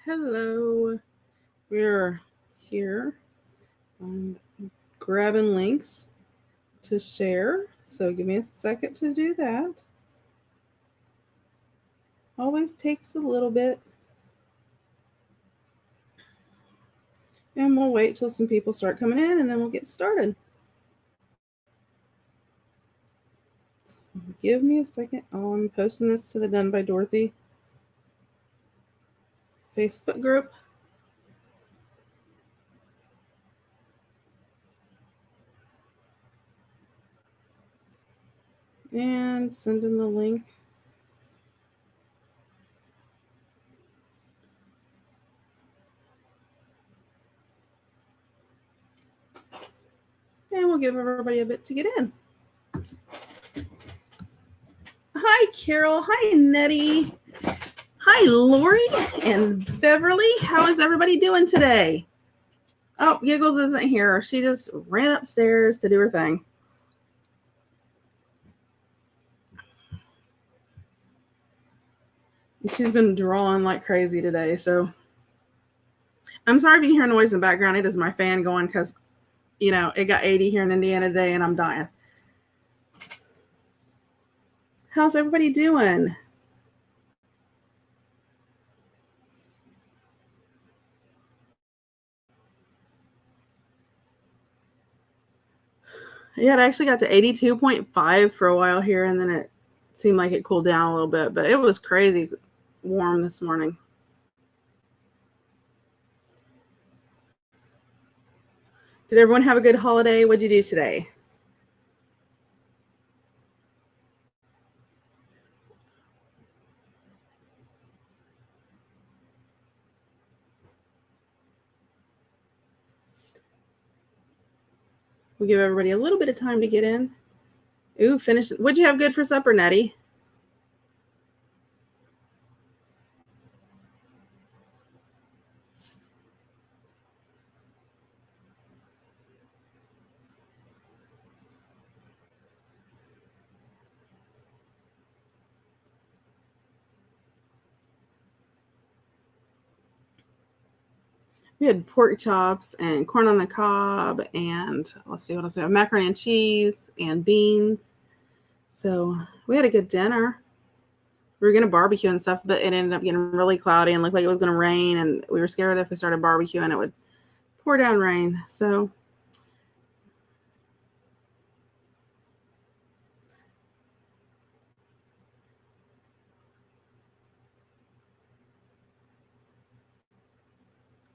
Hello, we're here. I'm grabbing links to share, so give me a second to do that. Always takes a little bit. And we'll wait till some people start coming in and then we'll get started. So give me a second. Oh, I'm posting this to the Done by Dorothy Facebook group. And sending the link. And we'll give everybody a bit to get in. Hi, Carol. Hi, Nettie. Hi, Lori and Beverly. How is everybody doing today? Oh, Giggles isn't here. She just ran upstairs to do her thing. She's been drawing like crazy today, so I'm sorry if you hear noise in the background. It is my fan going because, it got 80 here in Indiana today and I'm dying. How's everybody doing? Yeah, it actually got to 82.5 for a while here, and then it seemed like it cooled down a little bit, but it was crazy warm this morning. Did everyone have a good holiday? What'd you do today? We'll give everybody a little bit of time to get in. Ooh, finish. What'd you have good for supper, Nettie? We had pork chops and corn on the cob, and let's see what else we have. Macaroni and cheese and beans. So we had a good dinner. We were gonna barbecue and stuff, but it ended up getting really cloudy and looked like it was gonna rain, and we were scared if we started barbecuing it would pour down rain. So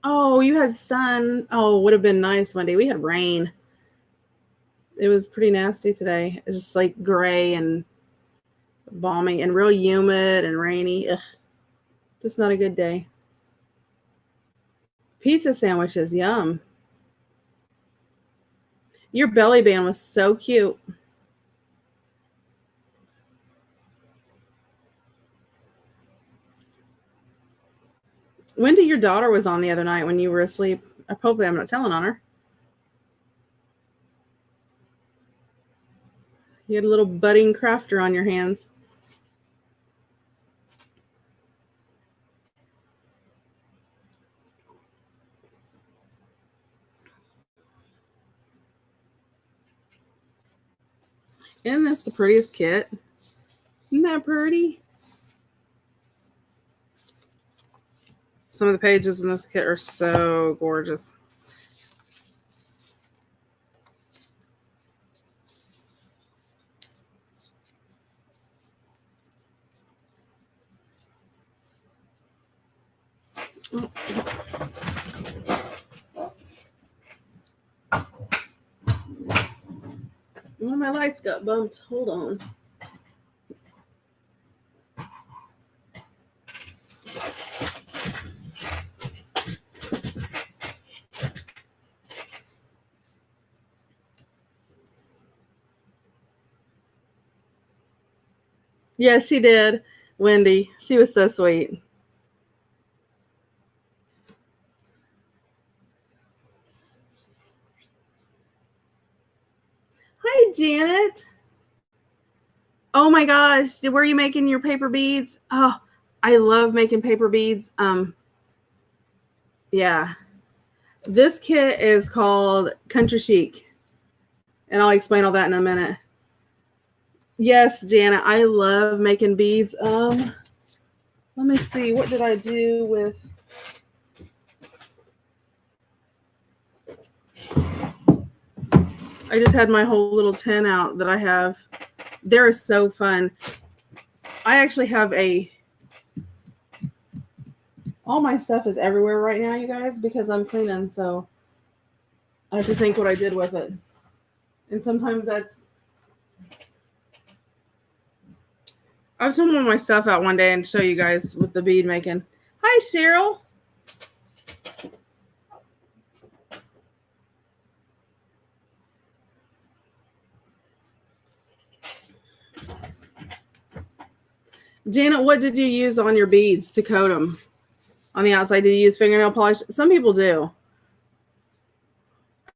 oh, you had sun. Oh, would have been nice one day. We had rain. It was pretty nasty today. It was just like gray and balmy and real humid and rainy. Ugh, just not a good day. Pizza sandwiches, yum. Your belly band was so cute. Wendy, your daughter was on the other night when you were asleep. Hopefully I'm not telling on her. You had a little budding crafter on your hands. Isn't this the prettiest kit? Isn't that pretty? Some of the pages in this kit are so gorgeous. Oh. One of my lights got bumped. Hold on. Yes, she did. Wendy. She was so sweet. Hi, Janet. Oh my gosh. Were you making your paper beads? Oh, I love making paper beads. Yeah. This kit is called Country Chic, and I'll explain all that in a minute. Yes, Janet, I love making beads. Let me see. What did I do with? I just had my whole little tin out that I have. They're so fun. I actually have all my stuff is everywhere right now, you guys, because I'm cleaning. So I have to think what I did with it. And sometimes that's. I've taken all my stuff out one day and show you guys with the bead making. Hi, Cheryl. Janet, what did you use on your beads to coat them? On the outside, did you use fingernail polish? Some people do.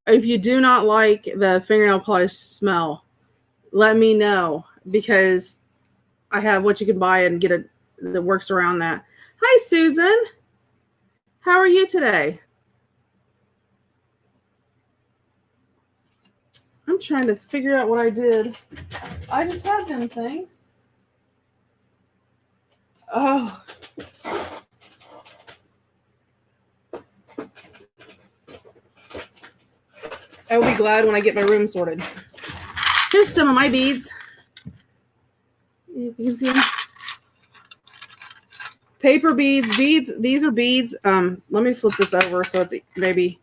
If you do not like the fingernail polish smell, let me know, because I have what you can buy and get it that works around that. Hi, Susan. How are you today? I'm trying to figure out what I did. I just had them things. Oh. I will be glad when I get my room sorted. Here's some of my beads. If you can see them. Paper beads. These are beads. Let me flip this over so it's maybe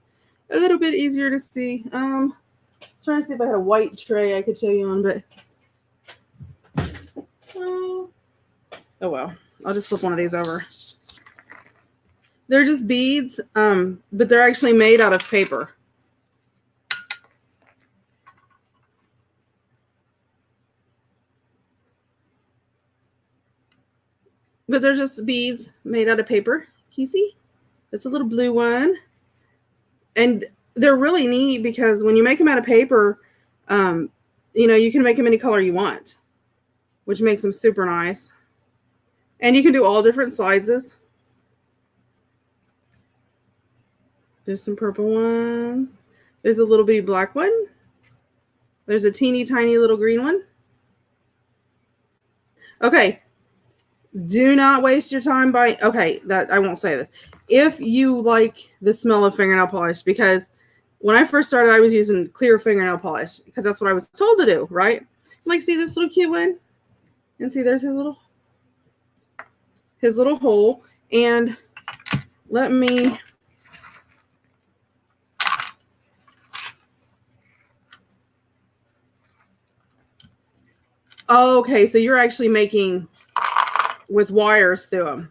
a little bit easier to see. I was trying to see if I had a white tray I could show you on, but oh well. I'll just flip one of these over. They're just beads, but they're actually made out of paper. But they're just beads made out of paper. Can you see? That's a little blue one. And they're really neat because when you make them out of paper, you can make them any color you want, which makes them super nice. And you can do all different sizes. There's some purple ones. There's a little bitty black one. There's a teeny tiny little green one. Okay. Do not waste your time buying. Okay, that I won't say this. If you like the smell of fingernail polish, because when I first started, I was using clear fingernail polish because that's what I was told to do, right? Like, see this little cute one? And see, there's his little hole. And let me. Okay, so you're actually making with wires through them.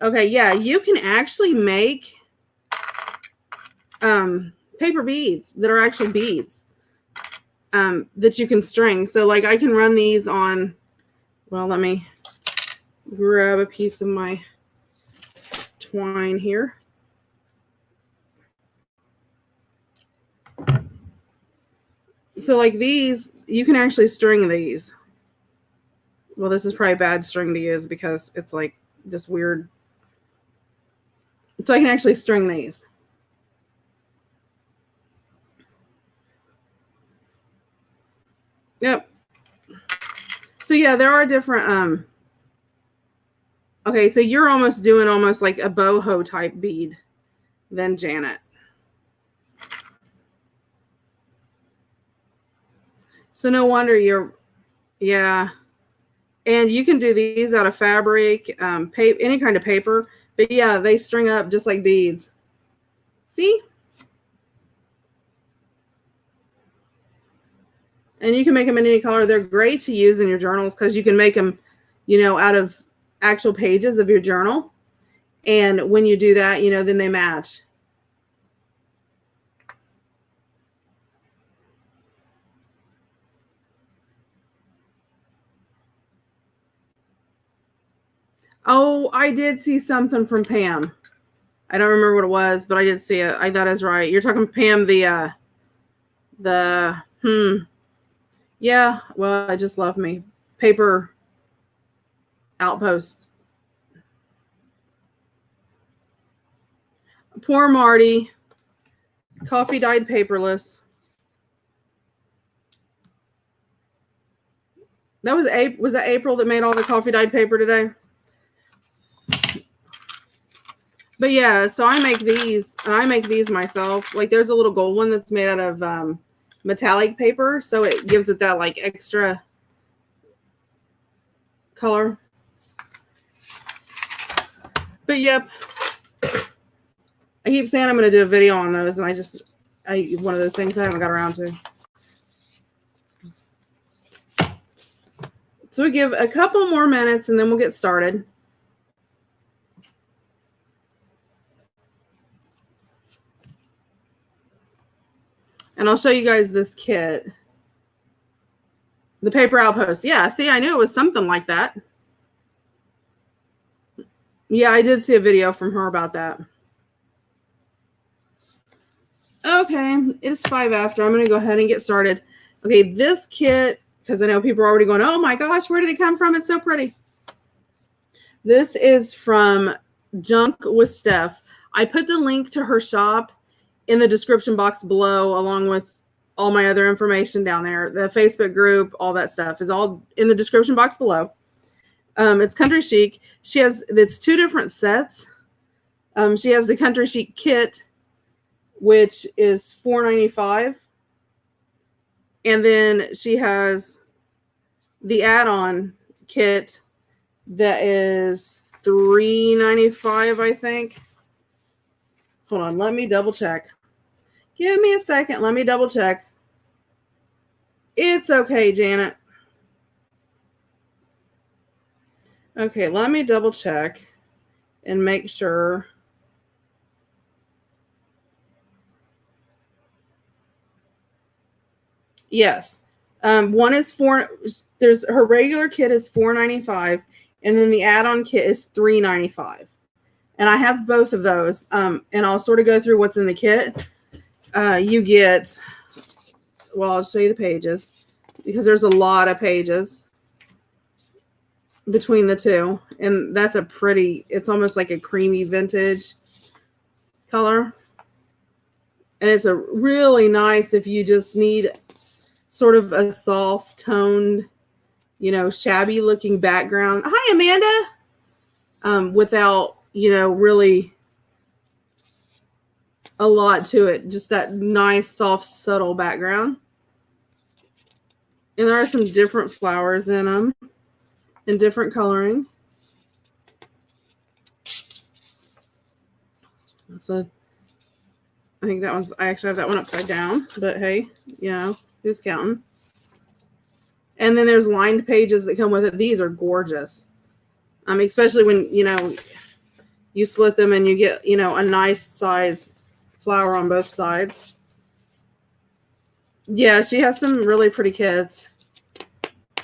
Okay, yeah, you can actually make paper beads that are actual beads that you can string. So like I can run these on, well, let me grab a piece of my twine here. So like these, you can actually string these. Well, this is probably a bad string to use because it's like this weird. So I can actually string these. Yep. So yeah, there are different. Okay, so you're almost doing almost like a boho type bead than Janet. So no wonder you're, yeah. And you can do these out of fabric, any kind of paper. But yeah, they string up just like beads. See? And you can make them in any color. They're great to use in your journals because you can make them, out of actual pages of your journal. And when you do that, then they match. Oh, I did see something from Pam. I don't remember what it was, but I did see it. That is right. You're talking Pam, yeah, well, I just love me. Paper outposts. Poor Marty. Coffee dyed paperless. That was April. Was that April that made all the coffee dyed paper today? But yeah, so I make these, and I make these myself. Like there's a little gold one that's made out of metallic paper, so it gives it that like extra color. But yep, I keep saying I'm going to do a video on those, and one of those things I haven't got around to. So we give a couple more minutes, and then we'll get started. And I'll show you guys this kit. The paper outpost. Yeah, see, I knew it was something like that. Yeah, I did see a video from her about that. Okay, it's 5 after. I'm going to go ahead and get started. Okay, this kit, because I know people are already going, oh my gosh, where did it come from? It's so pretty. This is from Junk with Steph. I put the link to her shop in the description box below, along with all my other information down there. The Facebook group, all that stuff is all in the description box below. It's Country Chic. It's 2 different sets. She has the Country Chic Kit, which is $4.95. And then she has the add-on kit that is $3.95, I think. Hold on, let me double check. Give me a second. Let me double check. It's okay, Janet. Okay, let me double check and make sure. Yes. One is there's her regular kit is $4.95, and then the add-on kit is $3.95. And I have both of those. And I'll sort of go through what's in the kit. You get, well, I'll show you the pages because there's a lot of pages between the two. And that's it's almost like a creamy vintage color. And it's a really nice if you just need sort of a soft toned, shabby looking background. Hi, Amanda. Without, really a lot to it. Just that nice, soft, subtle background. And there are some different flowers in them and different coloring. So I think I actually have that one upside down, but hey, who's counting? And then there's lined pages that come with it. These are gorgeous. Especially when, you split them and you get, a nice size flower on both sides. Yeah, she has some really pretty kits.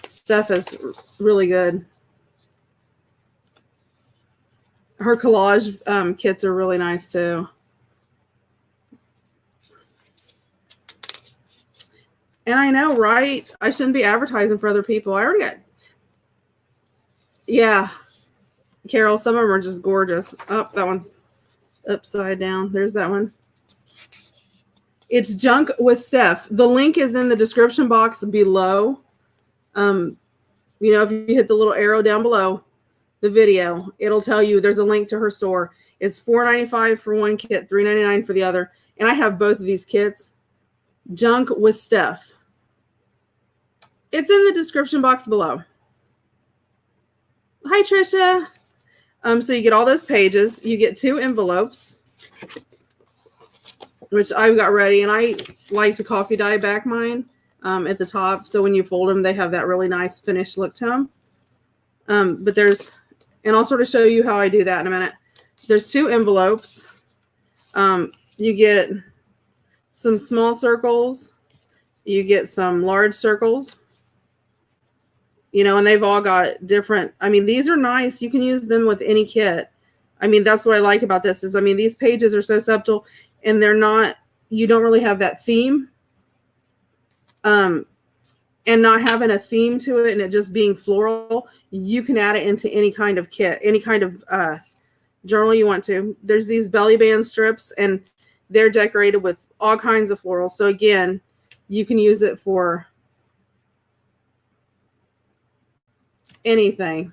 Stuff is really good. Her collage kits are really nice too. And I know, right? I shouldn't be advertising for other people. I already got. Yeah. Carol, some of them are just gorgeous. Oh, that one's upside down. There's that one. It's Junk with Steph. The link is in the description box below. If you hit the little arrow down below the video, it'll tell you there's a link to her store. It's $4.95 for one kit, $3.99 for the other. And I have both of these kits. Junk with Steph. It's in the description box below. Hi, Trisha. So you get all those pages. You get 2 envelopes, which I've got ready. And I like to coffee dye back mine at the top. So when you fold them, they have that really nice finished look to them. And I'll sort of show you how I do that in a minute. There's 2 envelopes. You get some small circles. You get some large circles. And they've all got different, these are nice. You can use them with any kit. That's what I like about this is, these pages are so subtle and you don't really have that theme. And not having a theme to it and it just being floral, you can add it into any kind of kit, any kind of journal you want to. There's these belly band strips, and they're decorated with all kinds of florals. So again, you can use it for anything.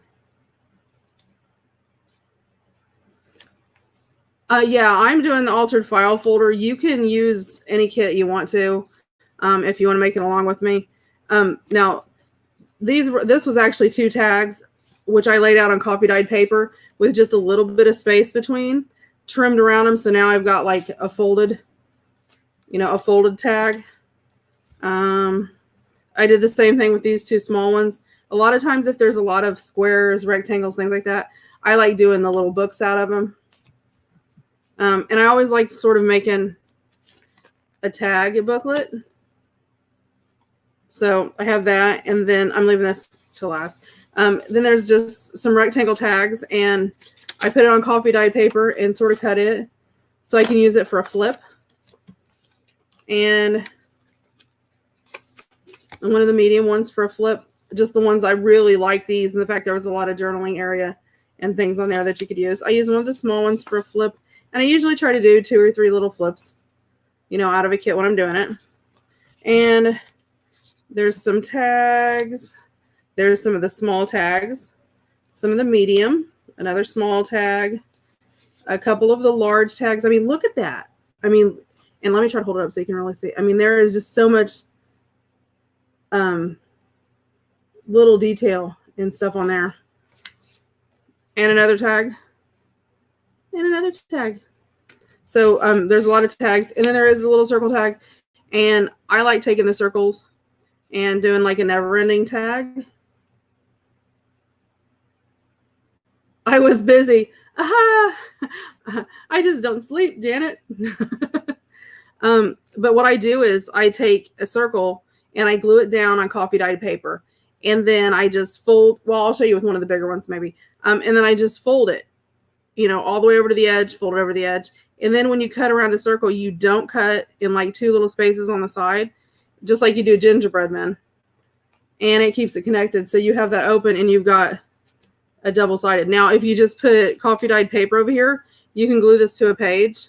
Yeah, I'm doing the altered file folder. You can use any kit you want to if you want to make it along with me. Now, this was actually 2 tags, which I laid out on coffee dyed paper with just a little bit of space between, trimmed around them. So now I've got like a folded, a folded tag. I did the same thing with these 2 small ones. A lot of times if there's a lot of squares, rectangles, things like that, I like doing the little books out of them. And I always like sort of making a tag booklet. So I have that, and then I'm leaving this to last. Then there's just some rectangle tags, and I put it on coffee dyed paper and sort of cut it so I can use it for a flip. And one of the medium ones for a flip, just the ones I really like these, and the fact there was a lot of journaling area and things on there that you could use. I use one of the small ones for a flip, and I usually try to do 2 or 3 little flips, out of a kit when I'm doing it. And there's some tags. There's some of the small tags, some of the medium, another small tag, a couple of the large tags. I mean, look at that. I mean, and let me try to hold it up so you can really see. I mean, there is just so much little detail and stuff on there. And another tag. And another tag. So there's a lot of tags. And then there is a little circle tag. And I like taking the circles and doing like a never-ending tag. I was busy. Aha! I just don't sleep, Janet. But what I do is I take a circle and I glue it down on coffee dyed paper. And then I just fold. Well, I'll show you with one of the bigger ones maybe. And then I just fold it, all the way over to the edge, fold it over the edge. And then when you cut around the circle, you don't cut in like 2 little spaces on the side, just like you do gingerbread men. And it keeps it connected. So you have that open and you've got a double-sided. Now, if you just put coffee dyed paper over here, you can glue this to a page,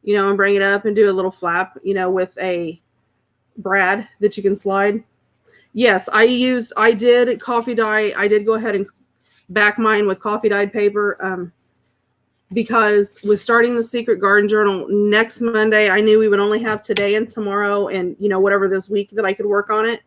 and bring it up and do a little flap, with a brad that you can slide. Yes, I did coffee dye. I did go ahead and back mine with coffee dyed paper because with starting the Secret Garden Journal next Monday, I knew we would only have today and tomorrow and, whatever this week that I could work on it.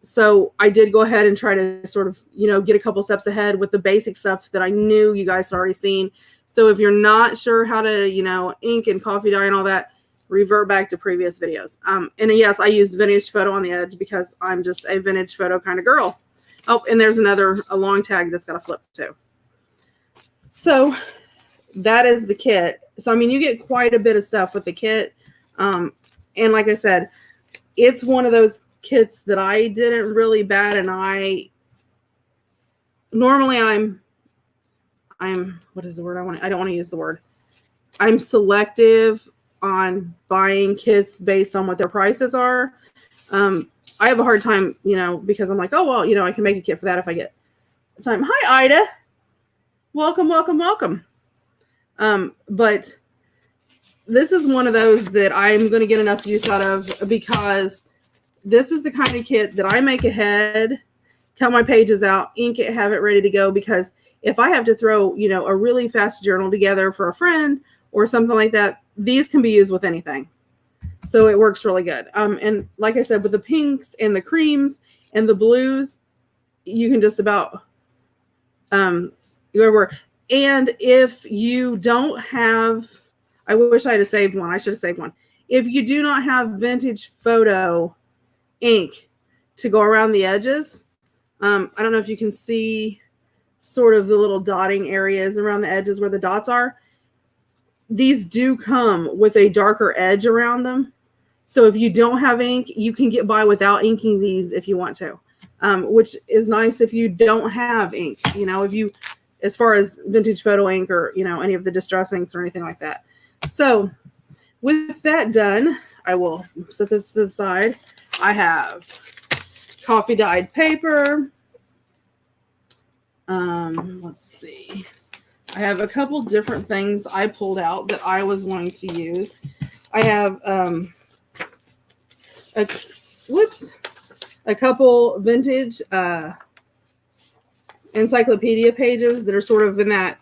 So I did go ahead and try to sort of, get a couple steps ahead with the basic stuff that I knew you guys had already seen. So if you're not sure how to, ink and coffee dye and all that, revert back to previous videos. And yes, I used vintage photo on the edge because I'm just a vintage photo kind of girl. Oh, and there's a long tag that's got a flip too. So that is the kit. So, I mean, you get quite a bit of stuff with the kit. And like I said, it's one of those kits that I didn't really bat an eye. Normally I'm, what is the word I want? I don't want to use the word. I'm selective on buying kits based on what their prices are. I have a hard time, because I'm like, oh, well, I can make a kit for that if I get time. Hi, Ida. Welcome, welcome, welcome. But this is one of those that I'm going to get enough use out of because this is the kind of kit that I make ahead, cut my pages out, ink it, have it ready to go. Because if I have to throw, a really fast journal together for a friend or something like that, these can be used with anything. So it works really good. And like I said, with the pinks and the creams and the blues, you can just about whoever. And if you don't have, I wish I had saved one. I should have saved one. If you do not have vintage photo ink to go around the edges, I don't know if you can see sort of the little dotting areas around the edges where the dots are. These do come with a darker edge around them. So if you don't have ink, you can get by without inking these if you want to, which is nice if you don't have ink, if you, as far as vintage photo ink or, any of the distress inks or anything like that. So with that done, I will set this aside. I have coffee dyed paper. Let's see. I have a couple different things I pulled out that I was wanting to use. I have a couple vintage encyclopedia pages that are sort of in that,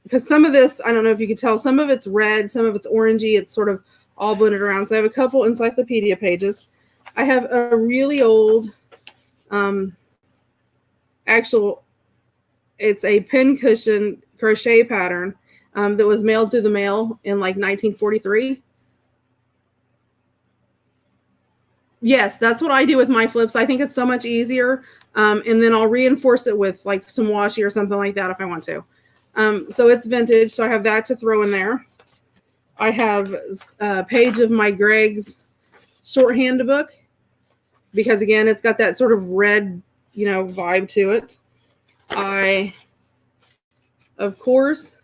because some of this, I don't know if you could tell, some of it's red, some of it's orangey, it's sort of all blended around. So I have a couple encyclopedia pages. I have a really old it's a pincushion crochet pattern that was mailed through the mail in like 1943. Yes, that's what I do with my flips. I think it's so much easier. And then I'll reinforce it with like some washi or something like that if I want to. So it's vintage, so I have that to throw in there. I have a page of my Greg's shorthand book because, again, it's got that sort of red, vibe to it. I, of course,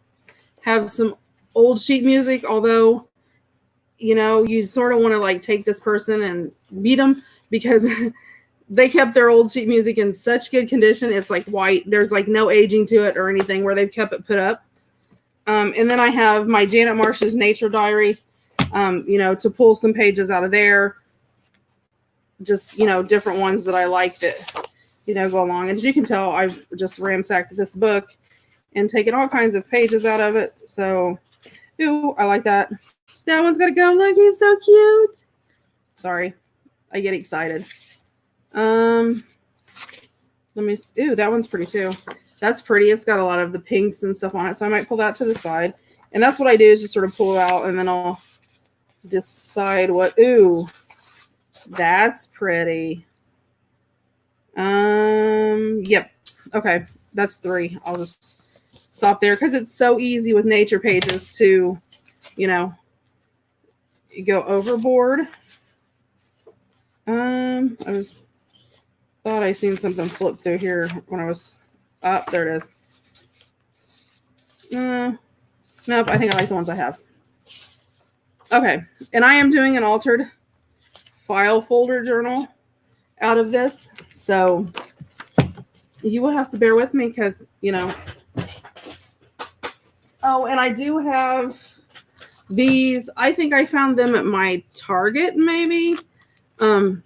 have some old sheet music, although, you sort of want to like take this person and meet them because they kept their old sheet music in such good condition. It's like white. There's like no aging to it or anything where they've kept it put up. And then I have my Janet Marsh's Nature Diary, to pull some pages out of there. Just, different ones that I like that, go along. And as you can tell, I've just ransacked this book and taken all kinds of pages out of it. So, ooh, I like that. That one's going to go. Look, he's so cute. Sorry. I get excited. Let me see. Ooh, that one's pretty too. That's pretty. It's got a lot of the pinks and stuff on it. So I might pull that to the side. And that's what I do is just sort of pull it out and then I'll decide what. Ooh, that's pretty. Yep. Okay. That's 3. I'll just stop there because it's so easy with nature pages to, go overboard. I thought I seen something flip through here when I was up. There it is. Nope. I think I like the ones I have. Okay. And I am doing an altered file folder journal out of this. So you will have to bear with me because, Oh, and I do have these. I think I found them at my Target, maybe. Some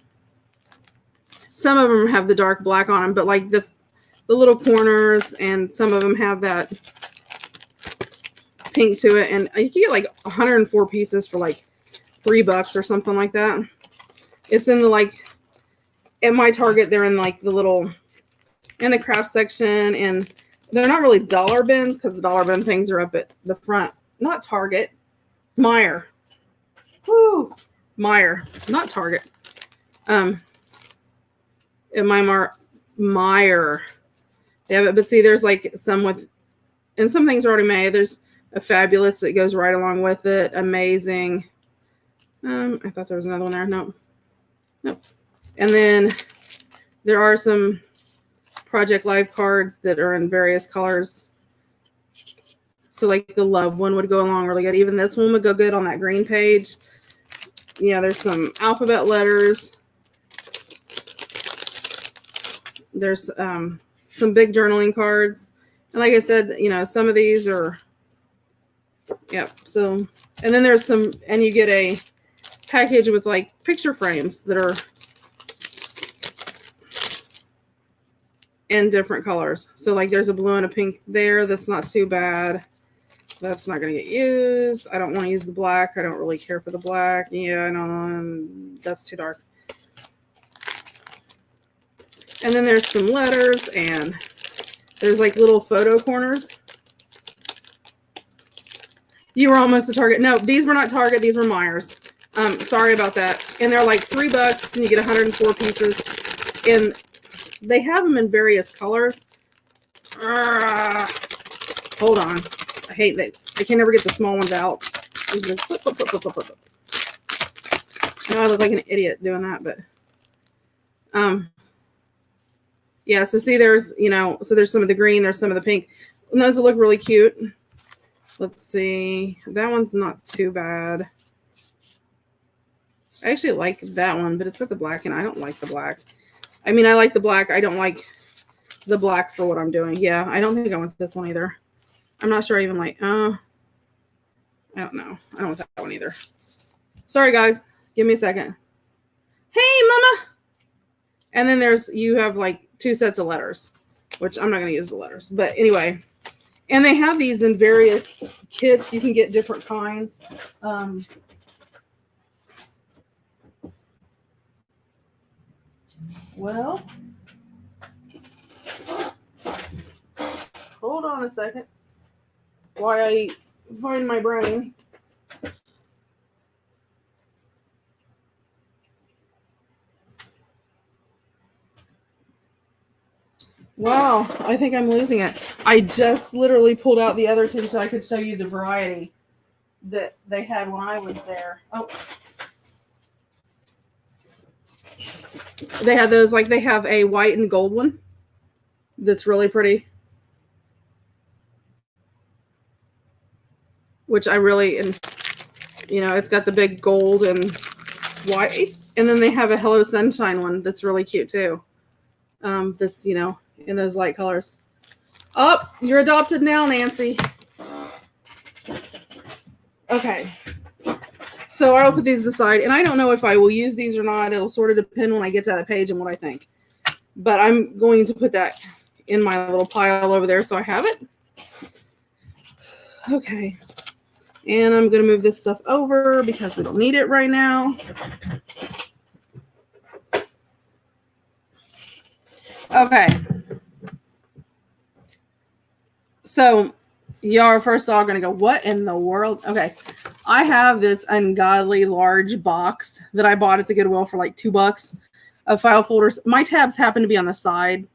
of them have the dark black on them, but like the little corners, and some of them have that pink to it. And you can get like 104 pieces for like $3 or something like that. It's in the at my Target, they're in like in the craft section, and they're not really dollar bins because the dollar bin things are up at the front. Not Target, Meijer. Woo, Meijer, not Target. At Meijer. Yeah, but see, there's like some with, and some things are already made. There's a Fabulous that goes right along with it. Amazing. I thought there was another one there. Nope. And then there are some Project Live cards that are in various colors. So like the love one would go along really good. Even this one would go good on that green page. Yeah, there's some alphabet letters. There's some big journaling cards. And like I said, some of these are, yep. So, and then there's some, and you get a package with like picture frames that are in different colors. So like there's a blue and a pink there. That's not too bad. That's not going to get used. I don't want to use the black. I don't really care for the black. Yeah, I don't know. That's too dark. And then there's some letters, and there's like little photo corners. You were almost a Target. No, these were not Target. These were Meijers. Sorry about that. And they're like $3, and you get 104 pieces. And they have them in various colors. Hold on. I hate that. I can never get the small ones out. I know I look like an idiot doing that, but yeah, so see there's, so there's some of the green, there's some of the pink. And those look really cute. Let's see. That one's not too bad. I actually like that one, but it's got the black, and I don't like the black. I mean, I like the black. I don't like the black for what I'm doing. Yeah, I don't think I want this one either. I'm not sure I even like, I don't know. I don't want that one either. Sorry, guys. Give me a second. Hey, mama. And then you have like 2 sets of letters, which I'm not going to use the letters. But anyway, and they have these in various kits. You can get different kinds. Well, hold on a second while I find my brain. Wow, I think I'm losing it. I just literally pulled out the other 2 so I could show you the variety that they had when I was there. Oh. They had those, like they have a white and gold one that's really pretty. Which I really, and it's got the big gold and white. And then they have a Hello Sunshine one that's really cute too. That's, in those light colors. Oh, you're adopted now, Nancy. Okay. So I'll put these aside. And I don't know if I will use these or not. It'll sort of depend when I get to that page and what I think. But I'm going to put that in my little pile over there so I have it. Okay. And I'm going to move this stuff over because we don't need it right now. Okay. So y'all are first all going to go, what in the world? Okay. I have this ungodly large box that I bought at the Goodwill for like $2 of file folders. My tabs happen to be on the side.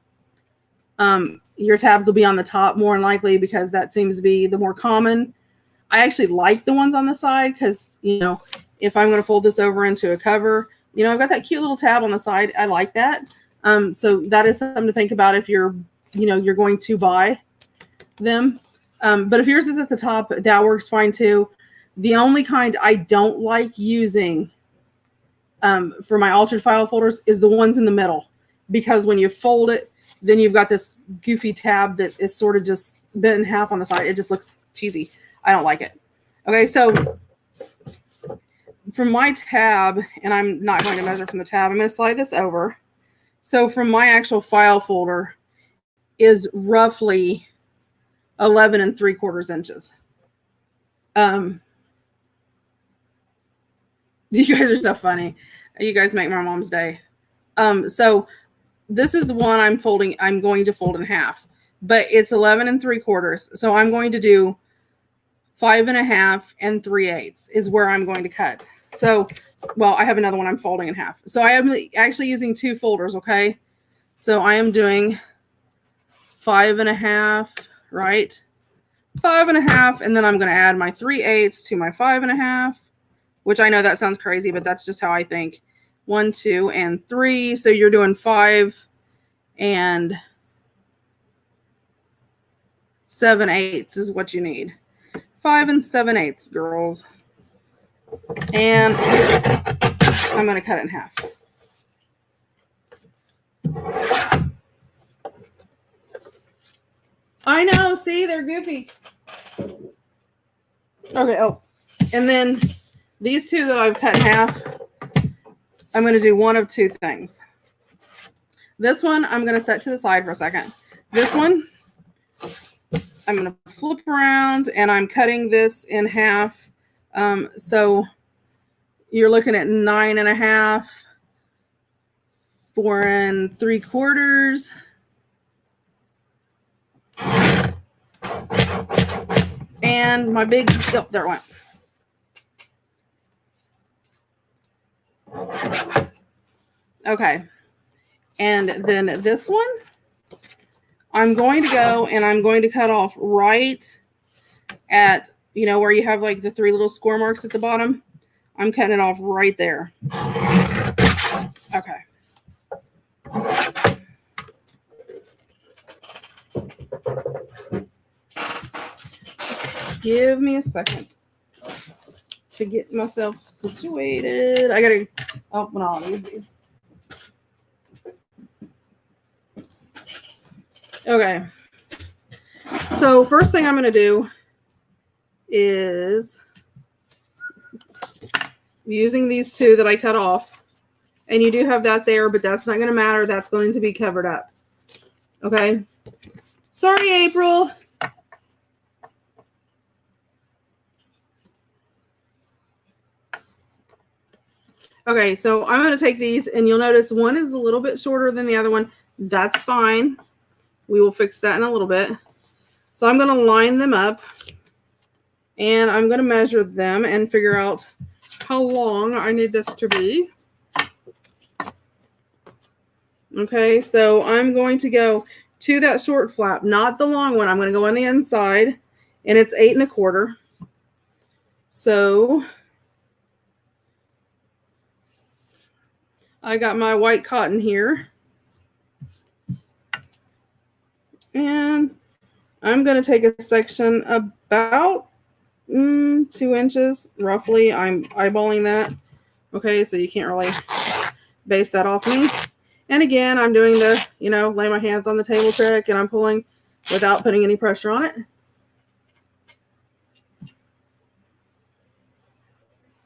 Your tabs will be on the top more than likely because that seems to be the more common. I actually like the ones on the side because, if I'm going to fold this over into a cover, I've got that cute little tab on the side. I like that. So that is something to think about if you're going to buy them. But if yours is at the top, that works fine too. The only kind I don't like using for my altered file folders is the ones in the middle, because when you fold it, then you've got this goofy tab that is sort of just bent in half on the side. It just looks cheesy. I don't like it. Okay, so from my tab, and I'm not going to measure from the tab, I'm going to slide this over. So from my actual file folder is roughly 11 3/4 inches. You guys are so funny. You guys make my mom's day. So this is the one I'm going to fold in half, but it's 11 3/4. So I'm going to do 5 1/2 and 3/8 is where I'm going to cut. So, well, I have another one I'm folding in half. So I am actually using 2 folders. Okay. So I am doing 5 1/2, right? 5 1/2. And then I'm going to add my 3/8 to my 5 1/2, which I know that sounds crazy, but that's just how I think. 1, 2, and 3. So you're doing 5 and 7/8 is what you need. 5 7/8, girls. And I'm going to cut it in half. I know. See, they're goofy. Okay. Oh, and then these 2 that I've cut in half, I'm going to do one of 2 things. This one, I'm going to set to the side for a second. This one, I'm going to flip around, and I'm cutting this in half. So you're looking at 9 1/2, 4 3/4. And my big, oh, there it went. Okay. And then this one, I'm going to go and I'm going to cut off right at, where you have like the 3 little score marks at the bottom. I'm cutting it off right there. Okay. Give me a second to get myself situated. I gotta open all these. Okay. So first thing I'm going to do is using these two that I cut off. And you do have that there, but that's not going to matter. That's going to be covered up. Okay. Sorry, April. Okay, so I'm going to take these, and you'll notice one is a little bit shorter than the other one. That's fine. We will fix that in a little bit. So I'm going to line them up, and I'm going to measure them and figure out how long I need this to be. Okay, so I'm going to go to that short flap, not the long one. I'm going to go on the inside, and it's 8 1/4. So I got my white cotton here, and I'm going to take a section about 2 inches, roughly. I'm eyeballing that. Okay, so you can't really base that off me. And again, I'm doing the, lay my hands on the table trick, and I'm pulling without putting any pressure on it.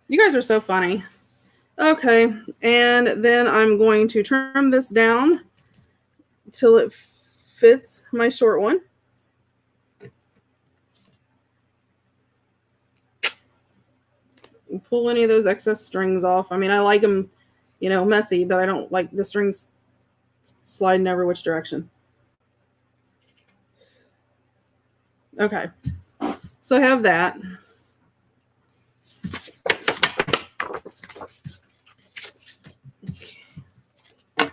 You guys are so funny. Okay, and then I'm going to trim this down till it fits my short one. Pull any of those excess strings off. I mean, I like them, messy, but I don't like the strings sliding every which direction. Okay, so I have that.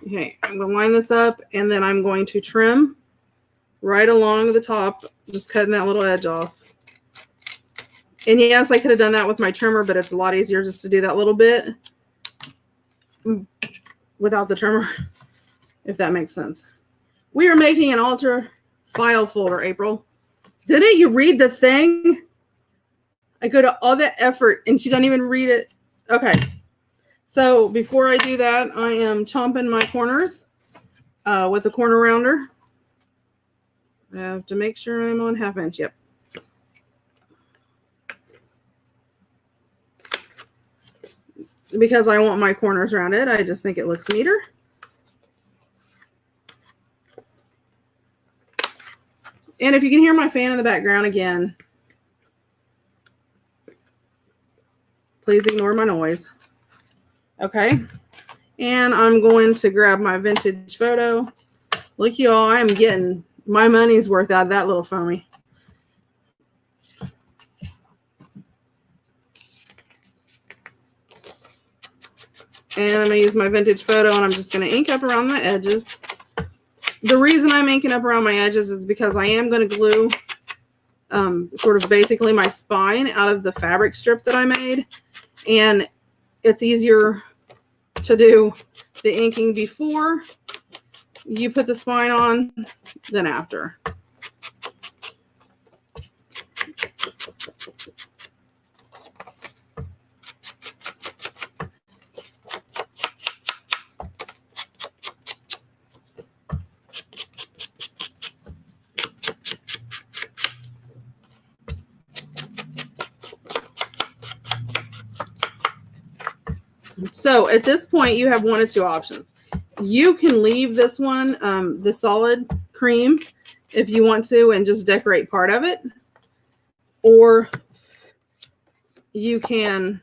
Okay, I'm going to line this up, and then I'm going to trim right along the top, just cutting that little edge off. And yes, I could have done that with my trimmer, but it's a lot easier just to do that little bit without the trimmer, if that makes sense. We are making an altar file folder, April. Didn't you read the thing? I go to all that effort, and she doesn't even read it. Okay. So before I do that, I am chomping my corners with a corner rounder. I have to make sure I'm on 1/2 inch. Yep. Because I want my corners rounded. I just think it looks neater. And if you can hear my fan in the background again, please ignore my noise. Okay. And I'm going to grab my vintage photo. Look, y'all, I am getting my money's worth out of that little foamy. And I'm going to use my vintage photo, and I'm just going to ink up around the edges. The reason I'm inking up around my edges is because I am going to glue sort of basically my spine out of the fabric strip that I made. And it's easier to do the inking before you put the spine on than after. So at this point, you have one of two options. You can leave this one, the solid cream, if you want to, and just decorate part of it. Or you can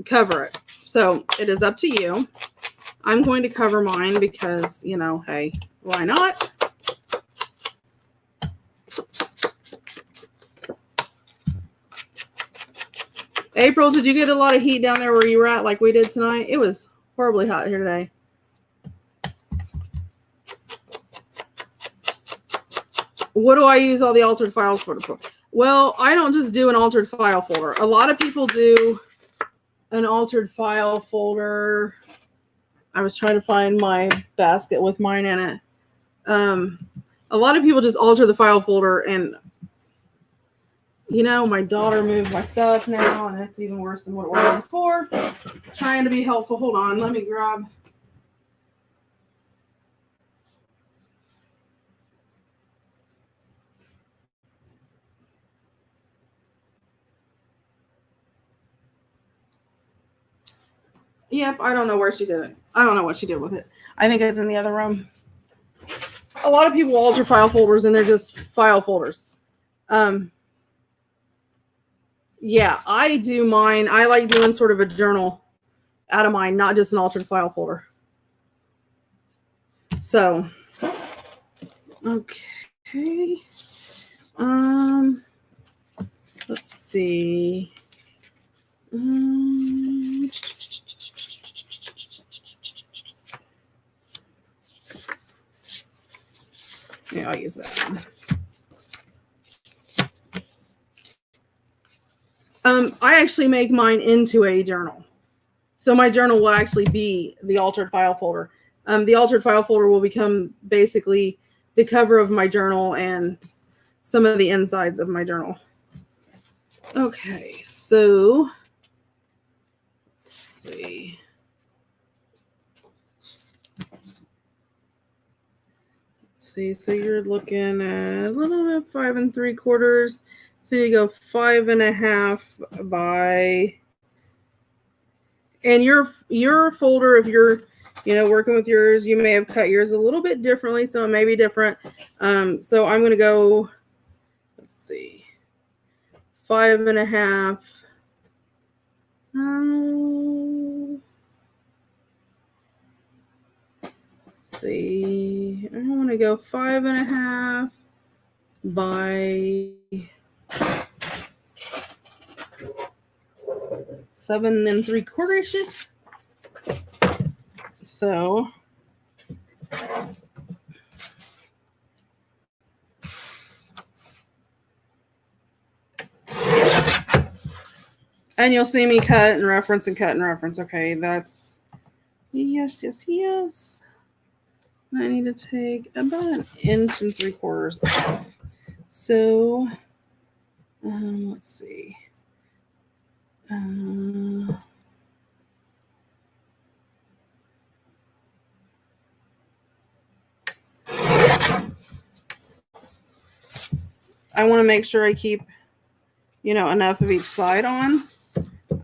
cover it. So it is up to you. I'm going to cover mine because, hey, why not? April, did you get a lot of heat down there where you were at like we did tonight? It was horribly hot here today. What do I use all the altered files for? Well, I don't just do an altered file folder. A lot of people do an altered file folder. I was trying to find my basket with mine in it. A lot of people just alter the file folder, and my daughter moved my stuff now, and it's even worse than what it was before. Trying to be helpful. Hold on. Let me grab. Yep, I don't know where she did it. I don't know what she did with it. I think it's in the other room. A lot of people alter file folders and they're just file folders. Yeah, I do mine. I like doing sort of a journal out of mine, not just an altered file folder. So, okay. Let's see. Yeah, I'll use that one. I actually make mine into a journal. So my journal will actually be the altered file folder. The altered file folder will become basically the cover of my journal and some of the insides of my journal. Okay, so let's see. So you're looking at a little bit 5 3/4. So you go 5 1/2 by, and your folder, if you're working with yours, you may have cut yours a little bit differently, so it may be different. So I'm gonna go, let's see, 5 1/2. Let's see, I want to go 5 1/2 by 7 3/4. So and you'll see me cut and reference and cut and reference. Okay, that's yes. I need to take about 1 3/4 off. So let's see. I want to make sure I keep, enough of each side on.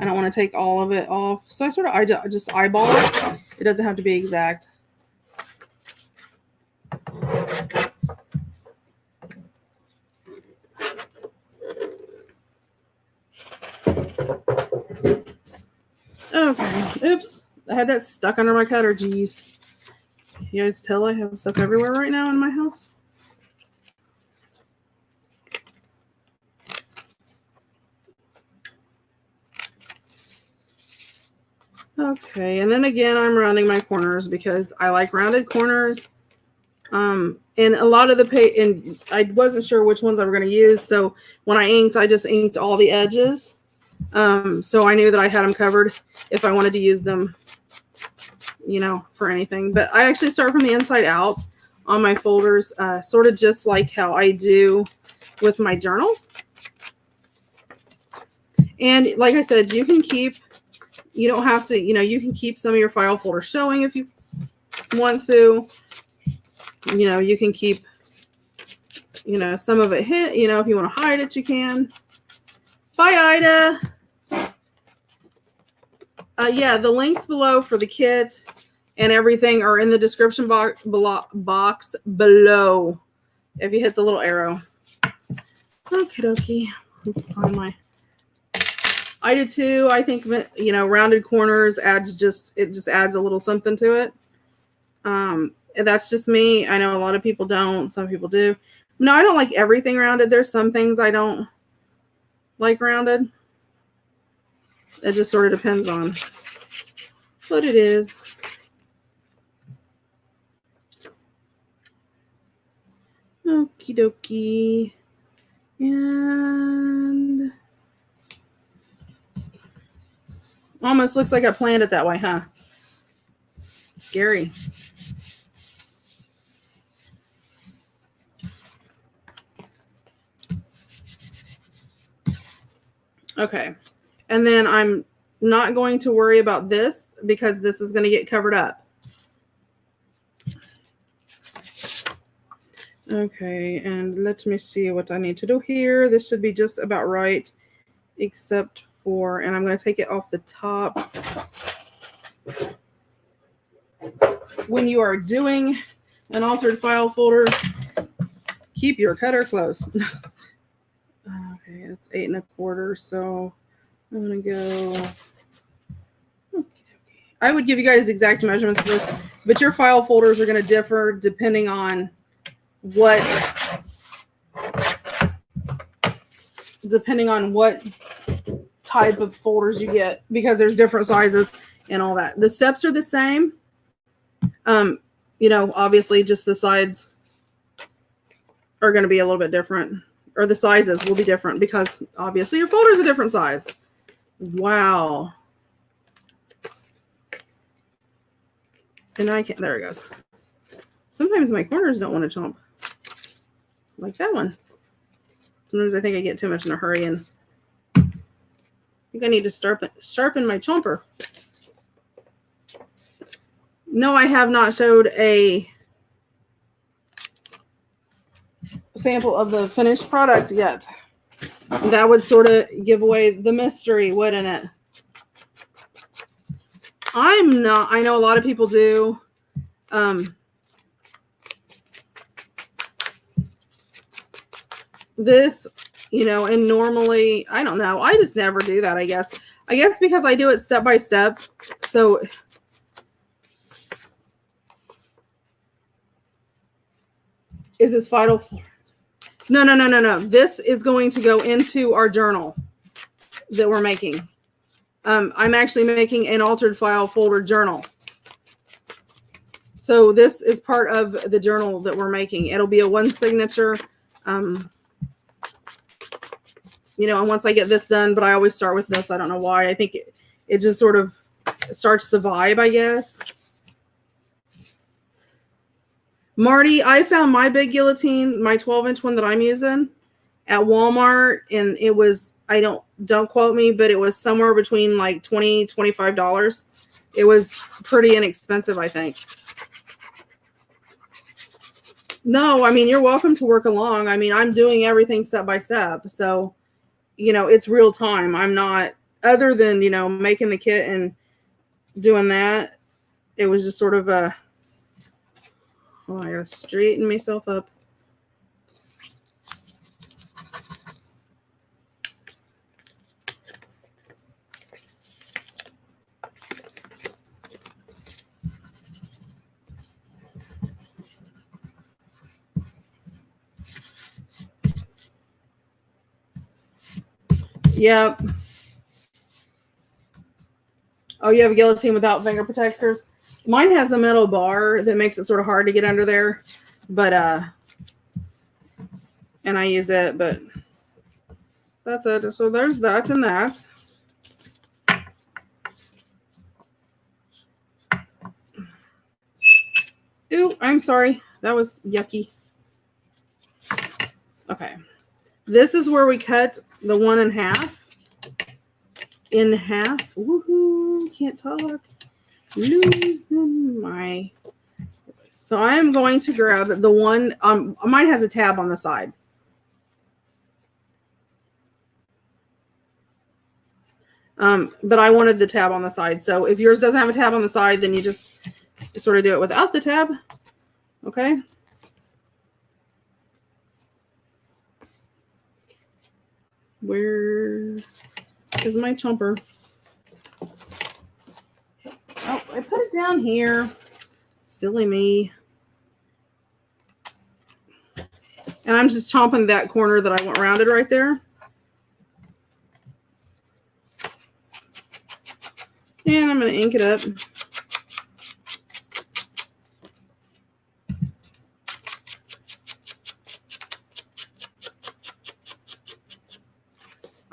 I don't want to take all of it off. So I just eyeball it. It doesn't have to be exact. Okay. Oops. I had that stuck under my cutter. Geez. You guys tell I have stuff everywhere right now in my house? Okay, and then again, I'm rounding my corners because I like rounded corners. And a lot of the and I wasn't sure which ones I were going to use, so when I inked, I just inked all the edges. So I knew that I had them covered if I wanted to use them, for anything. But I actually start from the inside out on my folders, sort of just like how I do with my journals. And like I said, you can keep. You don't have to, you can keep some of your file folders showing if you want to. You can keep, some of it hit, if you want to hide it, you can. Bye, Ida. Yeah, the links below for the kit and everything are in the description box below. If you hit the little arrow. Okie dokie. Find my. I do too. I think, rounded corners just adds a little something to it. That's just me. I know a lot of people don't. Some people do. No, I don't like everything rounded. There's some things I don't like rounded. It just sort of depends on what it is. Okie dokie. And almost looks like I planned it that way, huh? Scary. Okay. And then I'm not going to worry about this because this is going to get covered up. Okay, and let me see what I need to do here. This should be just about right, except for, and I'm going to take it off the top. when you are doing an altered file folder, keep your cutter close. Okay, it's 8 1/4, so I'm gonna go. I would give you guys exact measurements for this, but your file folders are going to differ depending on what type of folders you get, because there's different sizes and all that. The steps are the same. You know, obviously just the sides are going to be a little bit different, or the sizes will be different because obviously your folder's a different size. Wow. And I can't, there it goes. Sometimes my corners don't want to chomp. Like that one. Sometimes I think I get too much in a hurry and I think I need to sharpen my chomper. No, I have not showed a sample of the finished product yet. That would sort of give away the mystery, wouldn't it? I'm not. I know a lot of people do. This, you know, and normally, I don't know. I just never do that, I guess. I guess because I do it step by step. So is this vital? No. This is going to go into our journal that we're making. I'm actually making an altered file folder journal. So this is part of the journal that we're making. It'll be a one signature, you know, and once I get this done, but I always start with this. I don't know why. I think it just sort of starts the vibe, I guess. Marty, I found my big guillotine, my 12-inch one that I'm using at Walmart, and it was, don't quote me, but it was somewhere between like $20, $25. It was pretty inexpensive, I think. No, I mean, you're welcome to work along. I mean, I'm doing everything step by step. So, you know, it's real time. I'm not, other than, you know, making the kit and doing that, it was just sort of a, oh, I gotta straighten myself up. Yep. Oh, you have a guillotine without finger protectors? Mine has a metal bar that makes it sort of hard to get under there, but and I use it, but that's it. So there's that and that. Ooh, I'm sorry. That was yucky. Okay. This is where we cut the 1 1/2 in half. Woohoo! Can't talk. Losing my. So I am going to grab the one. Mine has a tab on the side. But I wanted the tab on the side. So if yours doesn't have a tab on the side, then you just sort of do it without the tab. Okay. Where is my chomper? Oh, I put it down here. Silly me. And I'm just chomping that corner that I want rounded right there. And I'm going to ink it up.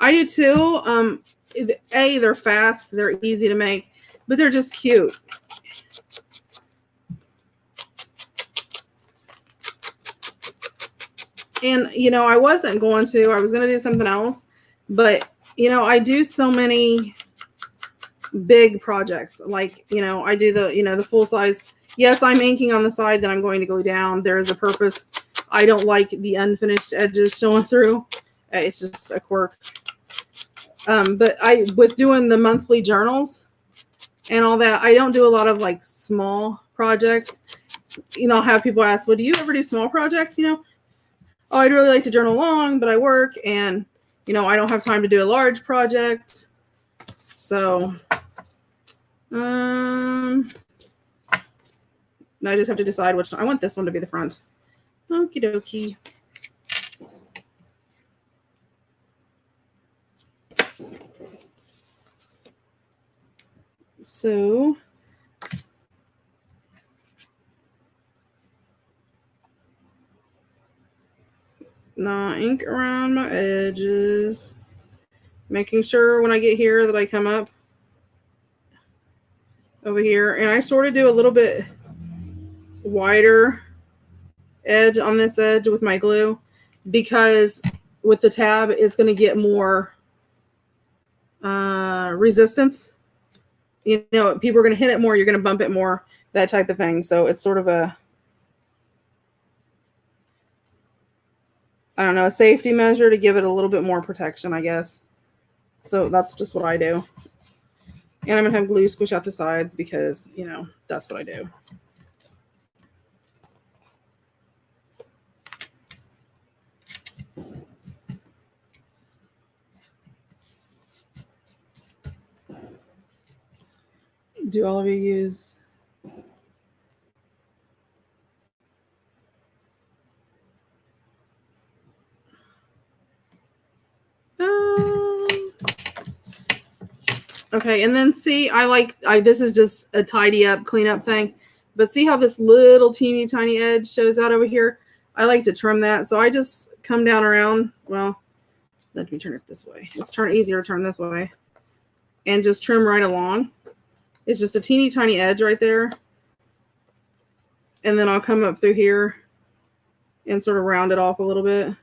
I do too. They're fast, they're easy to make, but they're just cute. And, you know, I was going to do something else, but, you know, I do so many big projects. Like, you know, I do the full size. Yes, I'm inking on the side that I'm going to glue down. There is a purpose. I don't like the unfinished edges showing through. It's just a quirk. But with doing the monthly journals, and all that. I don't do a lot of like small projects. You know, I'll have people ask, well, do you ever do small projects? You know, oh, I'd really like to journal along, but I work and, you know, I don't have time to do a large project. So, I just have to decide which one. I want this one to be the front. Okie dokie. So, now ink around my edges. Making sure when I get here that I come up over here. And I sort of do a little bit wider edge on this edge with my glue, because with the tab, it's going to get more resistance. You know, people are going to hit it more. You're going to bump it more, that type of thing. So it's sort of a, I don't know, a safety measure to give it a little bit more protection, I guess. So that's just what I do. And I'm going to have glue squish out the sides because, you know, that's what I do. Do all of you use? Okay, and then see, this is just a tidy up, clean up thing. But see how this little teeny tiny edge shows out over here? I like to trim that. So I just come down around. Well, let me turn it this way. It's easier to turn this way. And just trim right along. It's just a teeny tiny edge right there. And then I'll come up through here and sort of round it off a little bit.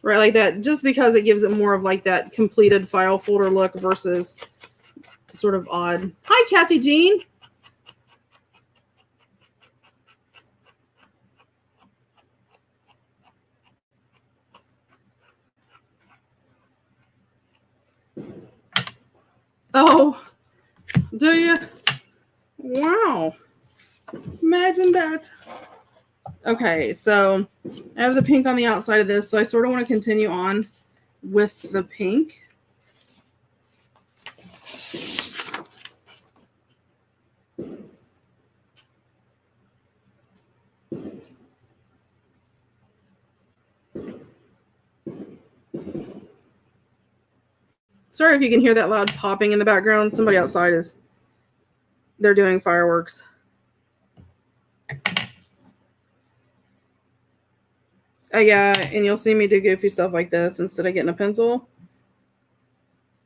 Right, like that, just because it gives it more of like that completed file folder look versus sort of odd. Hi, Kathy Jean. Oh, do you? Wow. Imagine that. Okay, so I have the pink on the outside of this, so I sort of want to continue on with the pink. Sorry if you can hear that loud popping in the background. Somebody outside they're doing fireworks. Yeah, and you'll see me do goofy stuff like this. Instead of getting a pencil,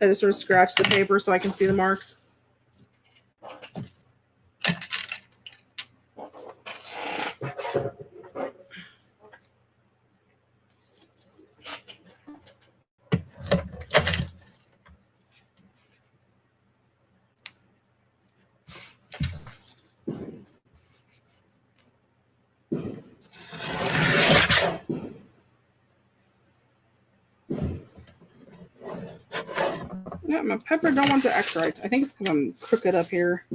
I just sort of scratch the paper so I can see the marks. Yeah, my pepper don't want to act right. I think it's because I'm crooked up here.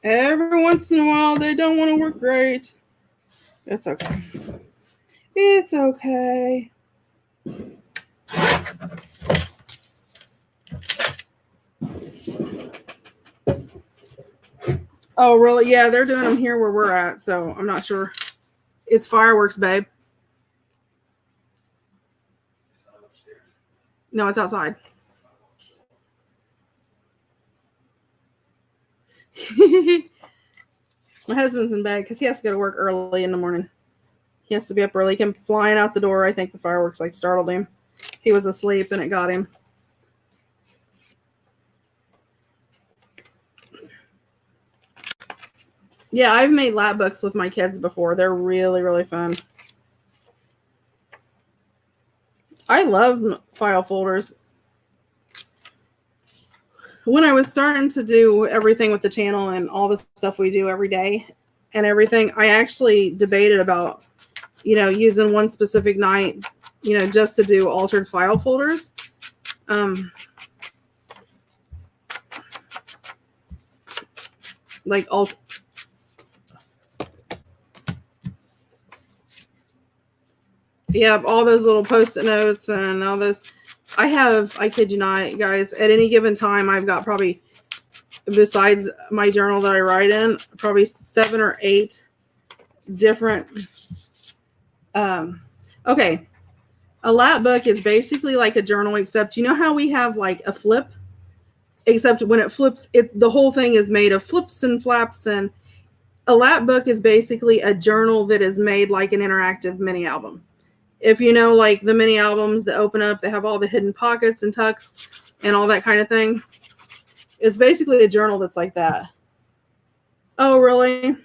Every once in a while, they don't want to work great. It's okay. It's okay. Oh, really? Yeah, they're doing them here where we're at, so I'm not sure. It's fireworks, babe. No, it's outside. My husband's in bed because he has to go to work early in the morning. He has to be up early. He came flying out the door. I think the fireworks like startled him. He was asleep and it got him. Yeah, I've made lap books with my kids before. They're really, really fun. I love file folders. When I was starting to do everything with the channel and all the stuff we do every day, and everything. I actually debated about, using one specific night, just to do altered file folders. Like all. Yeah, all those little post-it notes and all those. I kid you not, guys, at any given time, I've got probably, besides my journal that I write in, probably 7 or 8 different. Okay. A lap book is basically like a journal, except you know how we have like a flip? Except when it flips, the whole thing is made of flips and flaps. And a lap book is basically a journal that is made like an interactive mini album. If you know, like the mini albums that open up, they have all the hidden pockets and tucks and all that kind of thing. It's basically a journal that's like that. Oh, really?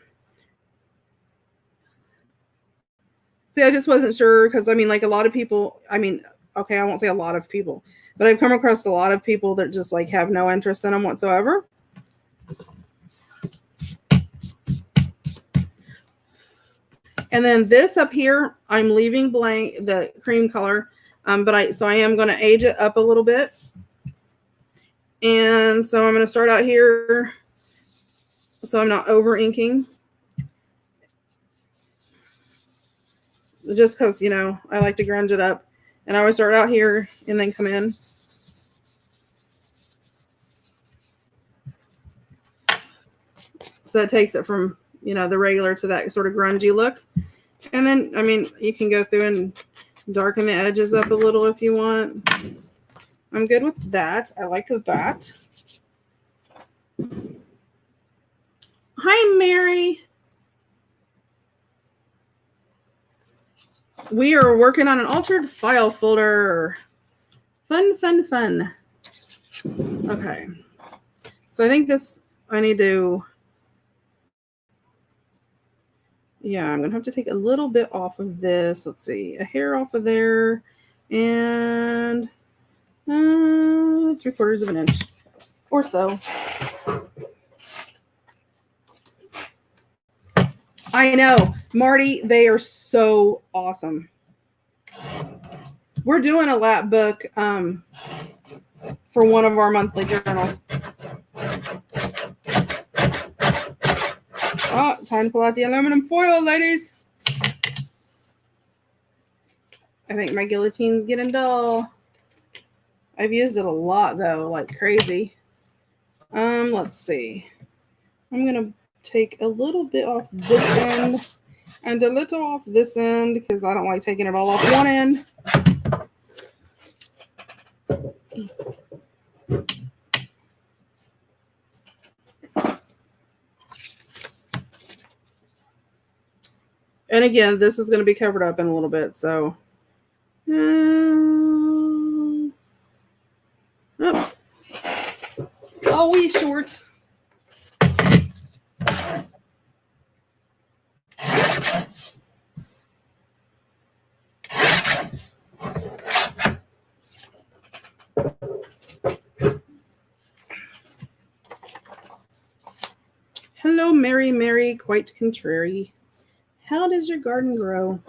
See, I just wasn't sure because, like a lot of people, okay, I won't say a lot of people, but I've come across a lot of people that just like have no interest in them whatsoever. And then this up here, I'm leaving blank, the cream color, so I am going to age it up a little bit. And so I'm going to start out here so I'm not over inking. Just because, I like to grunge it up. And I always start out here and then come in. So that takes it from, the regular to that sort of grungy look. And then, you can go through and darken the edges up a little if you want. I'm good with that. I like that. Hi, Mary. We are working on an altered file folder. Fun, fun, fun. Okay. So I think I need to, I'm going to have to take a little bit off of this. Let's see, a hair off of there and 3/4 of an inch or so. I know, Marty, they are so awesome. We're doing a lap book for one of our monthly journals. Oh, time to pull out the aluminum foil, ladies. I think my guillotine's getting dull. I've used it a lot, though, like crazy. Let's see. I'm going to take a little bit off this end and a little off this end because I don't like taking it all off one end. And again, this is going to be covered up in a little bit, so. Oh, we short. Hello, Mary, quite contrary. How does your garden grow?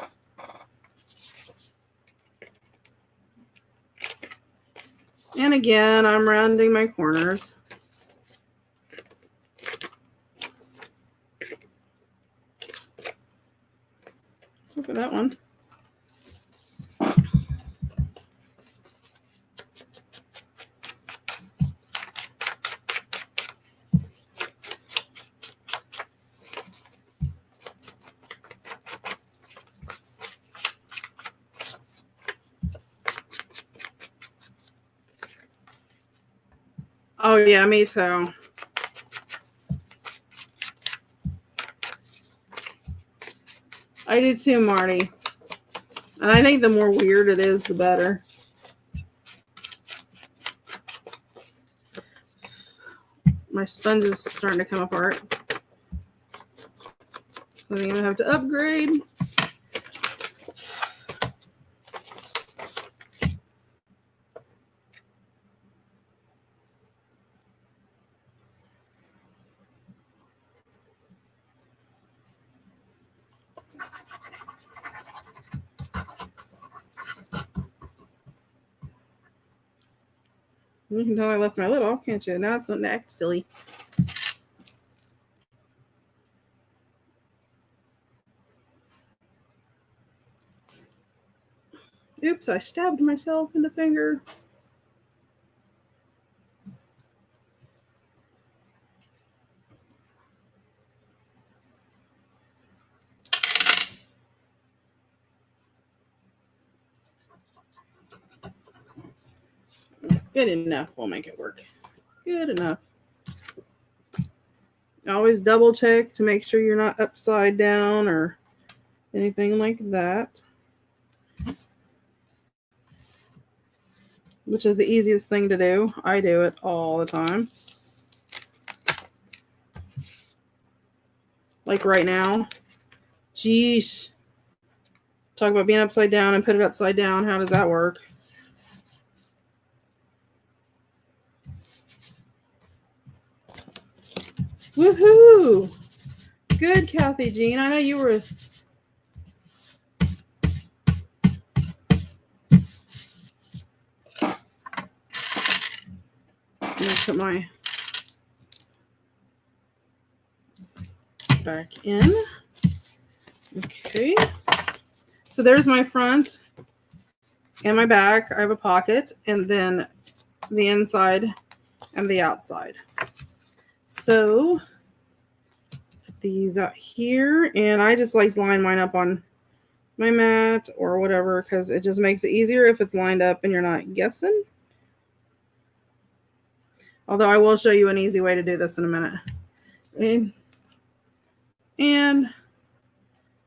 And again, I'm rounding my corners. So for that one. Oh, yeah, me too. I do too, Marty. And I think the more weird it is, the better. My sponge is starting to come apart. So I'm going to have to upgrade. You can tell I left my lid off, can't you? Now it's not to act silly. Oops, I stabbed myself in the finger. Good enough. We'll make it work. Good enough. Always double check to make sure you're not upside down or anything like that. Which is the easiest thing to do. I do it all the time. Like right now. Jeez. Talk about being upside down and put it upside down. How does that work? Woohoo! Good, Kathy Jean. I know you were... I'm going to put my back in. Okay. So there's my front and my back. I have a pocket, and then the inside and the outside. So put these out here, and I just like to line mine up on my mat or whatever because it just makes it easier if it's lined up and you're not guessing. Although I will show you an easy way to do this in a minute. And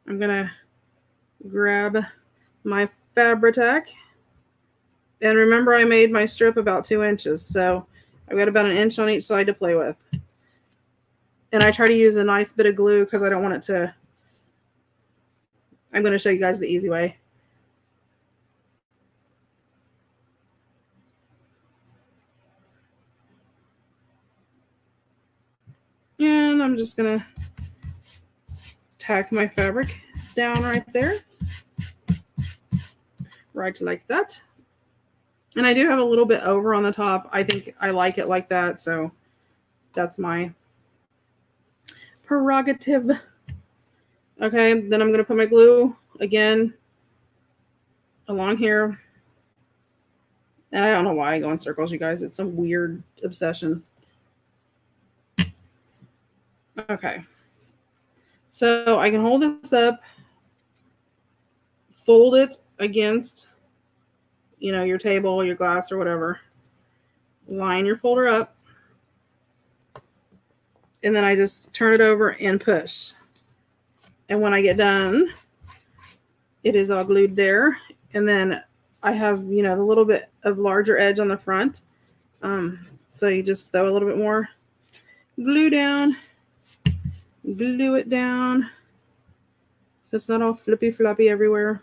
I'm going to grab my Fabri-Tac. And remember, I made my strip about 2 inches. So I've got about 1 inch on each side to play with. And I try to use a nice bit of glue because I don't want it to... I'm going to show you guys the easy way. And I'm just going to tack my fabric down right there. Right like that. And I do have a little bit over on the top. I think I like it like that. So that's my prerogative. Okay, then I'm going to put my glue again along here. And I don't know why I go in circles, you guys. It's a weird obsession. Okay. So I can hold this up, fold it against, you know, your table, your glass, or whatever. Line your folder up. And then I just turn it over and push. And when I get done, it is all glued there. And then I have, you know, the little bit of larger edge on the front. So you just throw a little bit more glue down, glue it down so it's not all flippy floppy everywhere.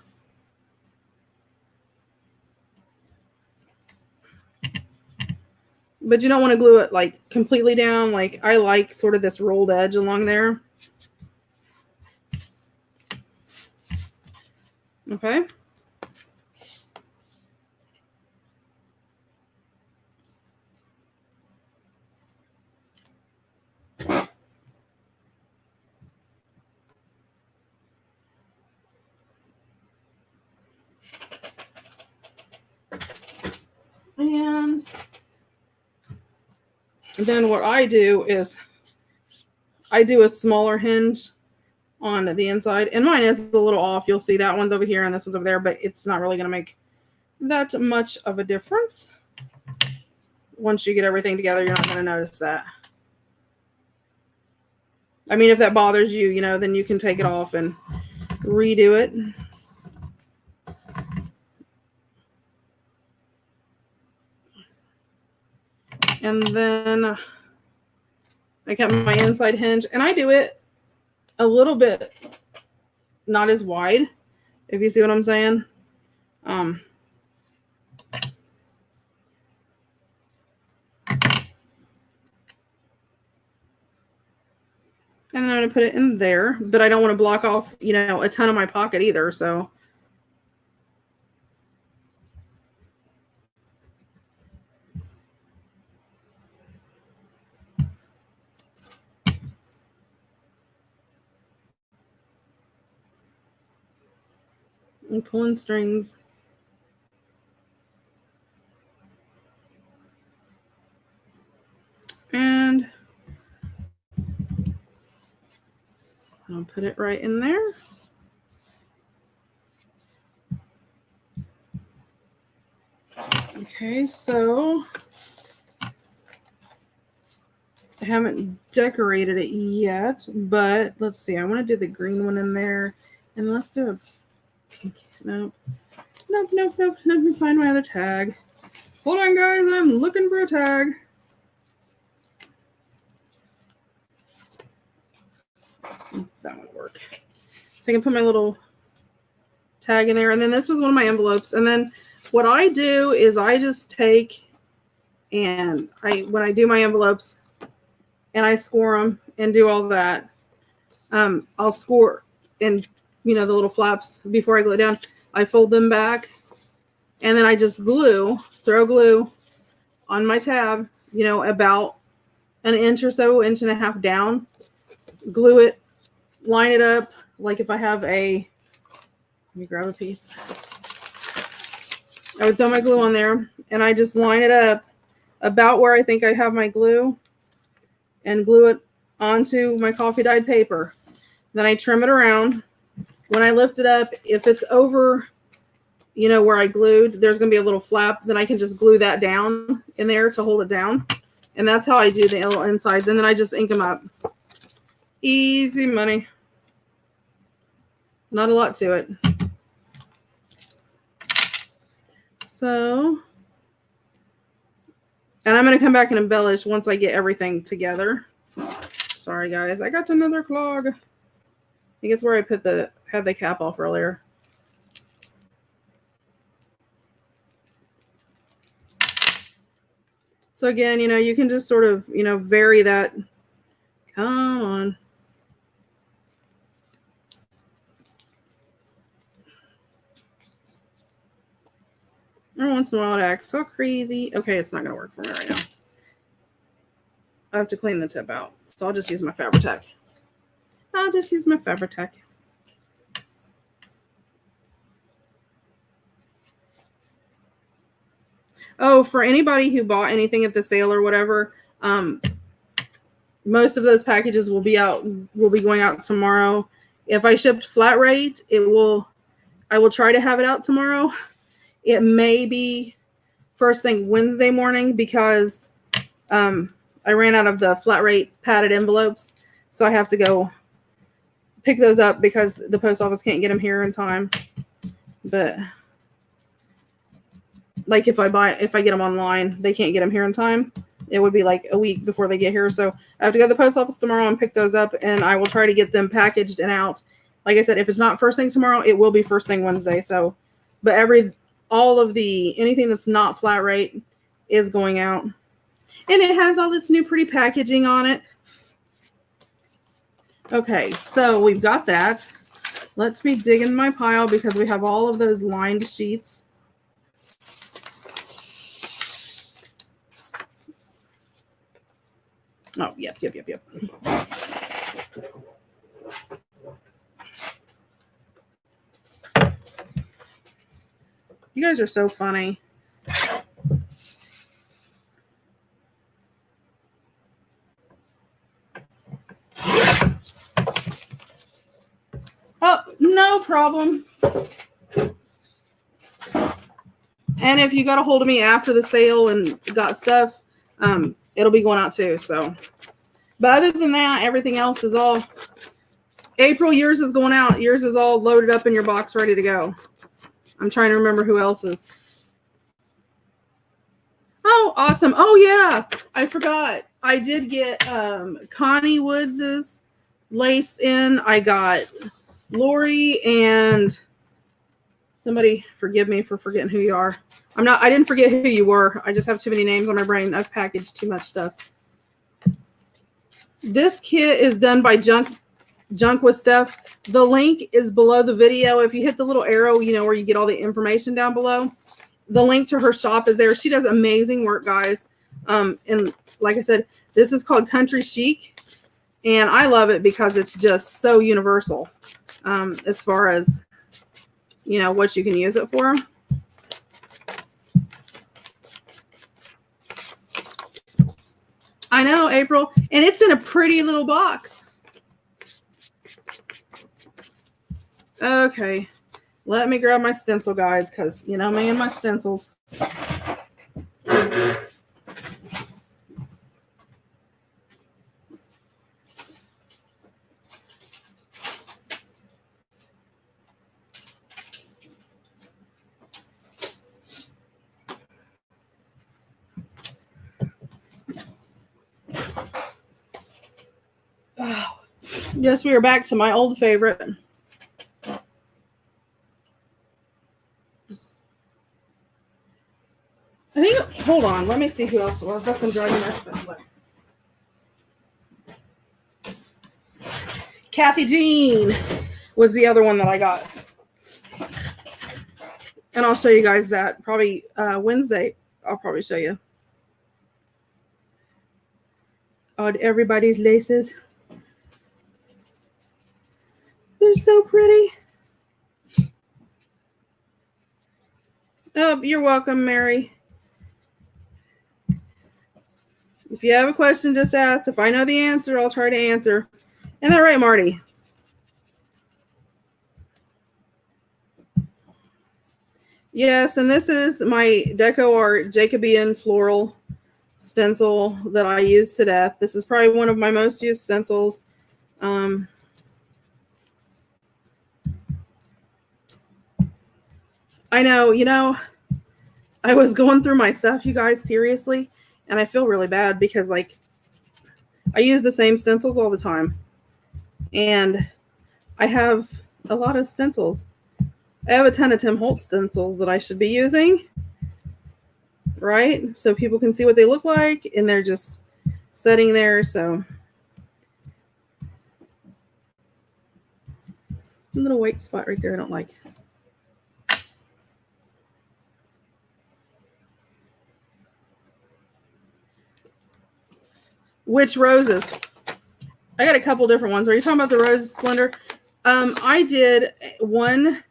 But you don't want to glue it like completely down. Like I like sort of this rolled edge along there. Okay. And then what I do is I do a smaller hinge on the inside. And mine is a little off. You'll see that one's over here and this one's over there, but it's not really going to make that much of a difference. Once you get everything together, you're not going to notice that. I mean, if that bothers you, you know, then you can take it off and redo it. And then I got my inside hinge, and I do it a little bit not as wide, if you see what I'm saying. And I'm going to put it in there, but I don't want to block off, you know, a ton of my pocket either. So I'm pulling strings. And I'll put it right in there. Okay, so I haven't decorated it yet, but let's see. I want to do the green one in there, and let's do a pink. Nope. Let me find my other tag. Hold on, guys. I'm looking for a tag. That would work. So I can put my little tag in there, and then this is one of my envelopes. And then what I do is I just take and when I do my envelopes and I score them and do all that, I'll score and the little flaps before I glue it down. I fold them back, and then I just throw glue on my tab, about an inch or so, inch and a half down, glue it, line it up. Like if I have let me grab a piece. I would throw my glue on there, and I just line it up about where I think I have my glue and glue it onto my coffee dyed paper. Then I trim it around. When I lift it up, if it's over, where I glued, there's going to be a little flap. Then I can just glue that down in there to hold it down. And that's how I do the little insides. And then I just ink them up. Easy money. Not a lot to it. So, and I'm going to come back and embellish once I get everything together. Sorry, guys. I got another clog. I think it's where I had the cap off earlier. So again, you can just sort of, vary that. Come on. Every once in a while it acts so crazy. Okay, it's not going to work for me right now. I have to clean the tip out. So I'll just use my Fabri-Tac. Oh, for anybody who bought anything at the sale or whatever, most of those packages will be going out tomorrow. If I shipped flat rate, I will try to have it out tomorrow. It may be first thing Wednesday morning because I ran out of the flat rate padded envelopes. So I have to go pick those up because the post office can't get them here in time. But like if I get them online, they can't get them here in time. It would be like a week before they get here. So I have to go to the post office tomorrow and pick those up, and I will try to get them packaged and out. Like I said, if it's not first thing tomorrow, it will be first thing Wednesday. So, but anything that's not flat rate is going out. And it has all this new pretty packaging on it. Okay, so we've got that. Let me dig in my pile because we have all of those lined sheets. Oh, yep. You guys are so funny. Oh, no problem. And if you got a hold of me after the sale and got stuff, it'll be going out too. So, but other than that, everything else is all April. Yours is going out. Yours is all loaded up in your box, ready to go. I'm trying to remember who else's. Oh, awesome. Oh, yeah. I forgot. I did get Connie Woods's lace in. I got Lori and somebody, forgive me for forgetting who you are. I didn't forget who you were. I just have too many names on my brain. I've packaged too much stuff. This kit is done by Junk with Stuff. The link is below the video. If you hit the little arrow, where you get all the information down below, the link to her shop is there. She does amazing work, guys. And like I said, this is called Country Chic, and I love it because it's just so universal as far as you know, what you can use it for. I know, April, and it's in a pretty little box. Okay, let me grab my stencil, guys, because, you know me and my stencils. Oh, yes, we are back to my old favorite. I think, hold on, let me see who else it was. That's been driving my husband. Kathy Jean was the other one that I got. And I'll show you guys that probably Wednesday. I'll probably show you. On everybody's laces. They're so pretty. Oh, you're welcome, Mary. If you have a question, just ask. If I know the answer, I'll try to answer. Isn't that right, Marty? Yes, and this is my Deco Art Jacobean Floral Stencil that I use to death. This is probably one of my most used stencils. I know, you know, I was going through my stuff, you guys, seriously, and I feel really bad because, like, I use the same stencils all the time, and I have a lot of stencils. I have a ton of Tim Holtz stencils that I should be using, right? So people can see what they look like, and they're just sitting there, so. A little white spot right there I don't like. Which roses? I got a couple different ones. Are you talking about the Rose Splendor? I did one.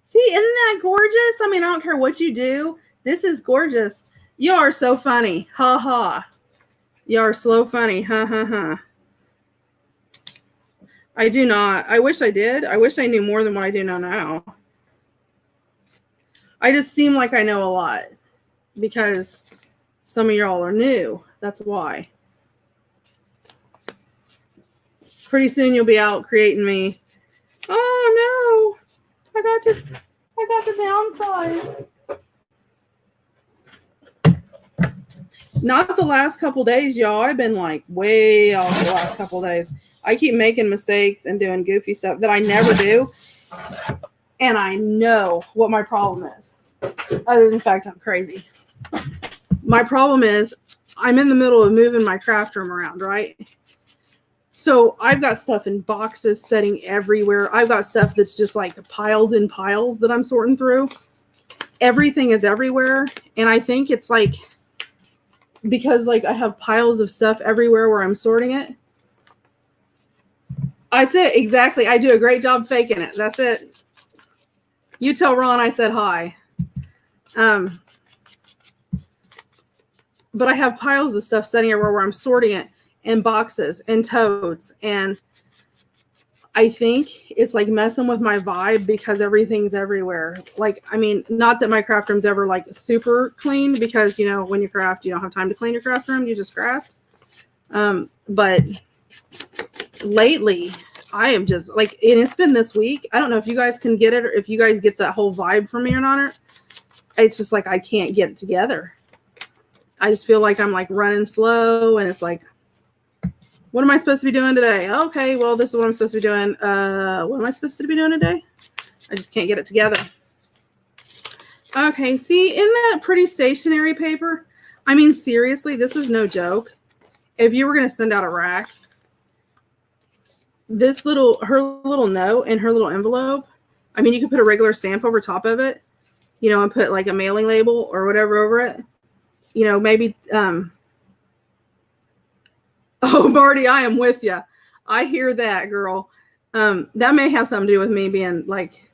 See, isn't that gorgeous? I mean, I don't care what you do. This is gorgeous. You are so funny. Ha ha. You are so funny. Ha ha ha. I do not. I wish I did. I wish I knew more than what I do know now. I just seem like I know a lot because some of y'all are new. That's why. Pretty soon you'll be out creating me. Oh no, I got the downside. Not the last couple days, y'all. I've been like way off the last couple days. I keep making mistakes and doing goofy stuff that I never do. And I know what my problem is. Other than the fact I'm crazy. My problem is I'm in the middle of moving my craft room around, right? So I've got stuff in boxes setting everywhere. I've got stuff that's just like piled in piles that I'm sorting through. Everything is everywhere. And I think it's like, because like I have piles of stuff everywhere where I'm sorting it. That's it. Exactly. I do a great job faking it. That's it. You tell Ron I said hi. But I have piles of stuff sitting everywhere where I'm sorting it. And boxes and totes, and I think it's like messing with my vibe because everything's everywhere. Like, I mean, not that my craft room's ever like super clean, because, you know, when you craft, you don't have time to clean your craft room, you just craft. But lately I am just like, and it's been this week. I don't know if you guys can get it, or if you guys get that whole vibe from me or not. It's just like I can't get it together. I just feel like I'm like running slow, and it's like, what am I supposed to be doing today? Okay, well, this is what I'm supposed to be doing. What am I supposed to be doing today? I just can't get it together. Okay, see, isn't that pretty stationery paper? I mean, seriously, this is no joke. If you were going to send out a rack, this her little note in her little envelope, I mean, you could put a regular stamp over top of it, you know, and put like a mailing label or whatever over it. You know, maybe, oh, Marty, I am with you. I hear that, girl. That may have something to do with me being like,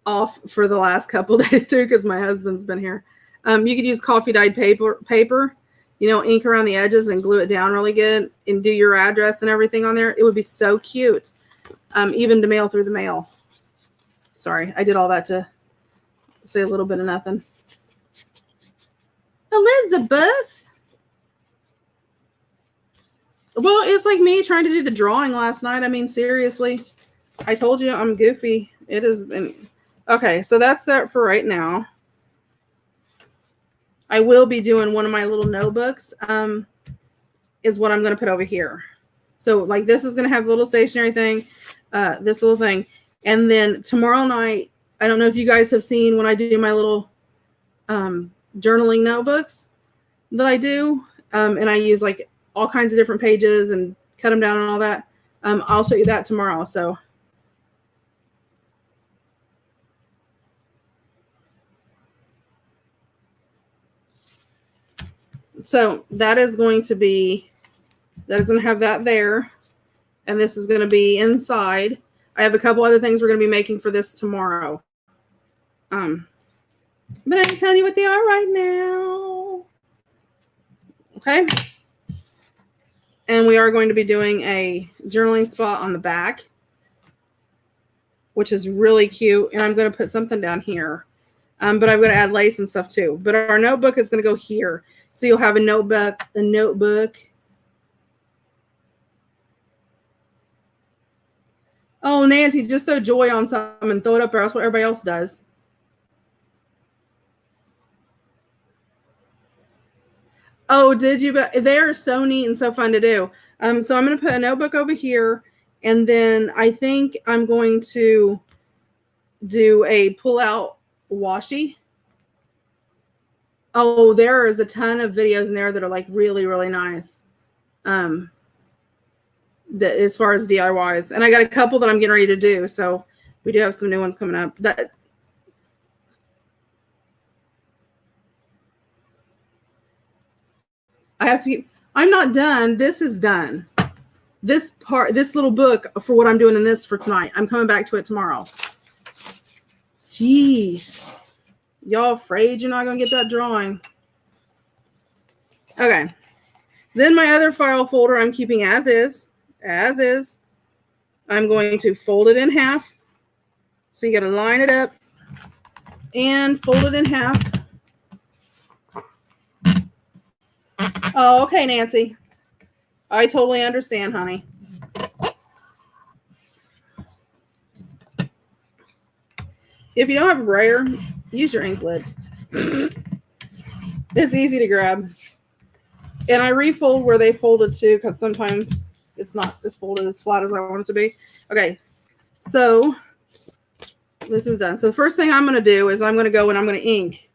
off for the last couple days too because my husband's been here. You could use coffee dyed paper, you know, ink around the edges and glue it down really good and do your address and everything on there. It would be so cute, even to mail through the mail. Sorry, I did all that to say a little bit of nothing. Elizabeth. Well, it's like me trying to do the drawing last night. I mean, seriously, I told you I'm goofy. It has been. Okay, so that's that for right now. I will be doing one of my little notebooks, is what I'm going to put over here. So like this is going to have a little stationery thing, this little thing. And then tomorrow night, I don't know if you guys have seen when I do my little journaling notebooks that I do, and I use like all kinds of different pages and cut them down and all that. I'll show you that tomorrow. So that is going to be, that is going to have that there. And this is going to be inside. I have a couple other things we're going to be making for this tomorrow. But I can tell you what they are right now. Okay. And we are going to be doing a journaling spot on the back, which is really cute. And I'm going to put something down here. But I'm going to add lace and stuff too. But our notebook is going to go here. So you'll have a notebook. Oh, Nancy, just throw joy on something and throw it up there. That's what everybody else does. Oh, did you? But they are so neat and so fun to do. So I'm going to put a notebook over here. And then I think I'm going to do a pull-out washi. Oh, there is a ton of videos in there that are like really, really nice. That as far as DIYs. And I got a couple that I'm getting ready to do. So we do have some new ones coming up. That I have to keep. I'm not done. This is done. This part, this little book for what I'm doing in this for tonight. I'm coming back to it tomorrow. Jeez. Y'all afraid you're not going to get that drawing? Okay. Then my other file folder I'm keeping as is. As is. I'm going to fold it in half. So you got to line it up and fold it in half. Oh, okay, Nancy. I totally understand, honey. If you don't have a brayer, use your ink lid. It's easy to grab. And I refold where they folded too, because sometimes it's not as folded as flat as I want it to be. Okay, so this is done. So the first thing I'm going to do is I'm going to go and I'm going to ink.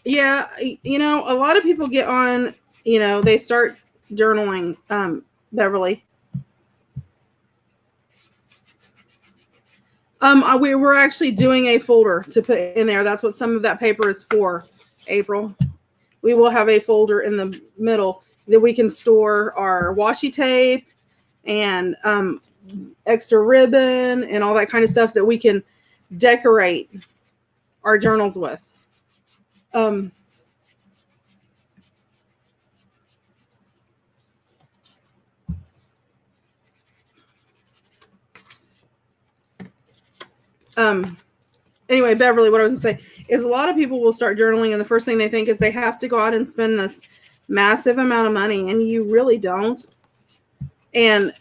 Yeah, you know, a lot of people get on, you know, they start journaling, Beverly. We're actually doing a folder to put in there. That's what some of that paper is for, April. We will have a folder in the middle that we can store our washi tape and extra ribbon and all that kind of stuff that we can decorate our journals with. Anyway, Beverly, what I was going to say is a lot of people will start journaling and the first thing they think is they have to go out and spend this massive amount of money, and you really don't. And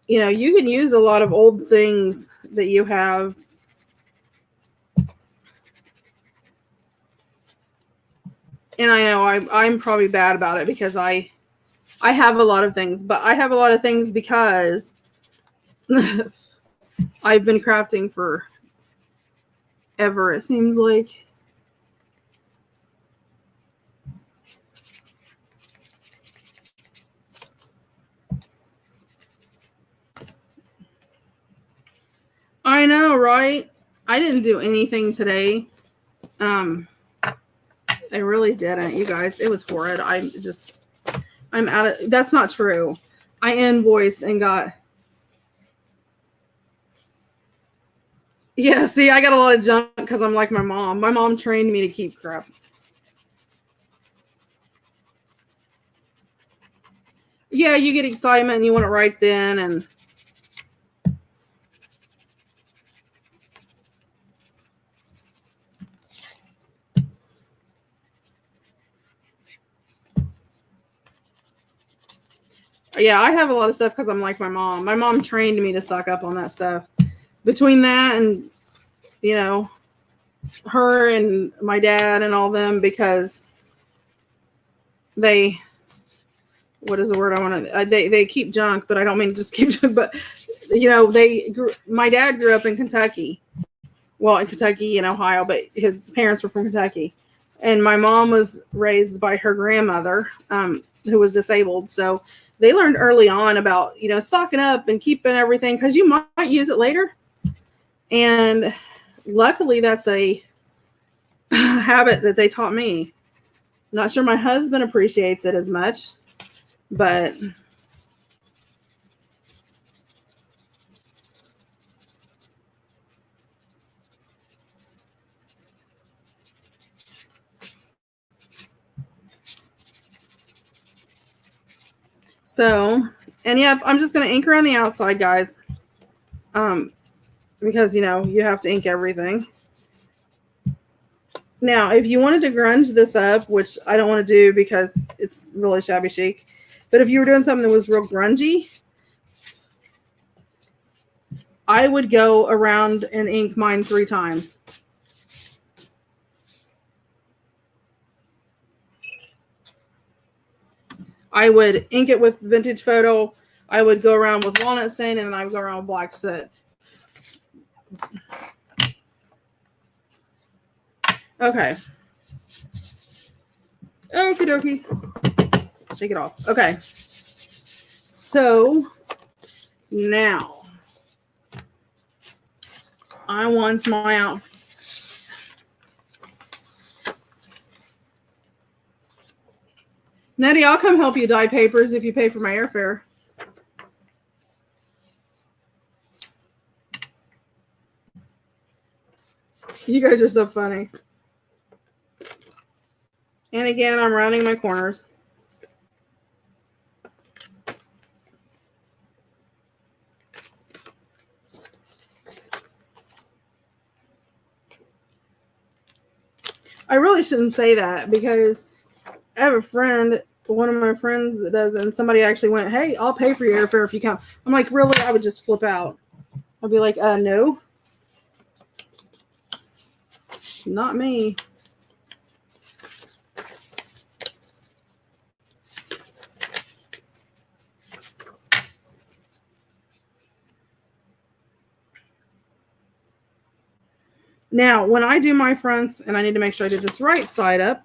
you know, you can use a lot of old things that you have. And I know I'm probably bad about it because I have a lot of things, but I have a lot of things because I've been crafting for ever, it seems like. I know, right? I didn't do anything today. I really didn't, you guys. It was horrid. I'm out of, that's not true. I invoiced and got, yeah, see, I got a lot of junk because I'm like my mom. My mom trained me to keep crap. Yeah, you get excitement and you want it right then, and yeah, I have a lot of stuff because I'm like my mom. My mom trained me to suck up on that stuff. Between that and, you know, her and my dad and all them, because they, what is the word I want to, they keep junk, but I don't mean to just keep junk, but, you know, my dad grew up in Kentucky. Well, in Kentucky and Ohio, but his parents were from Kentucky. And my mom was raised by her grandmother, who was disabled. So they learned early on about, you know, stocking up and keeping everything because you might use it later. And luckily, that's a habit that they taught me. Not sure my husband appreciates it as much, but so, and yeah, I'm just going to ink around the outside, guys. Because, you know, you have to ink everything. Now, if you wanted to grunge this up, which I don't want to do because it's really shabby chic, but if you were doing something that was real grungy, I would go around and ink mine 3 times. I would ink it with vintage photo. I would go around with walnut stain, and then I would go around with black soot. Okay. Okie dokie. Shake it off. Okay. So now I want my outfit. Nettie, I'll come help you dye papers if you pay for my airfare. You guys are so funny. And again, I'm rounding my corners. I really shouldn't say that because I have a friend, one of my friends that does it, and somebody actually went, "Hey, I'll pay for your airfare if you come." I'm like, really? I would just flip out. I'd be like, no. Not me. Now, when I do my fronts, and I need to make sure I do this right side up,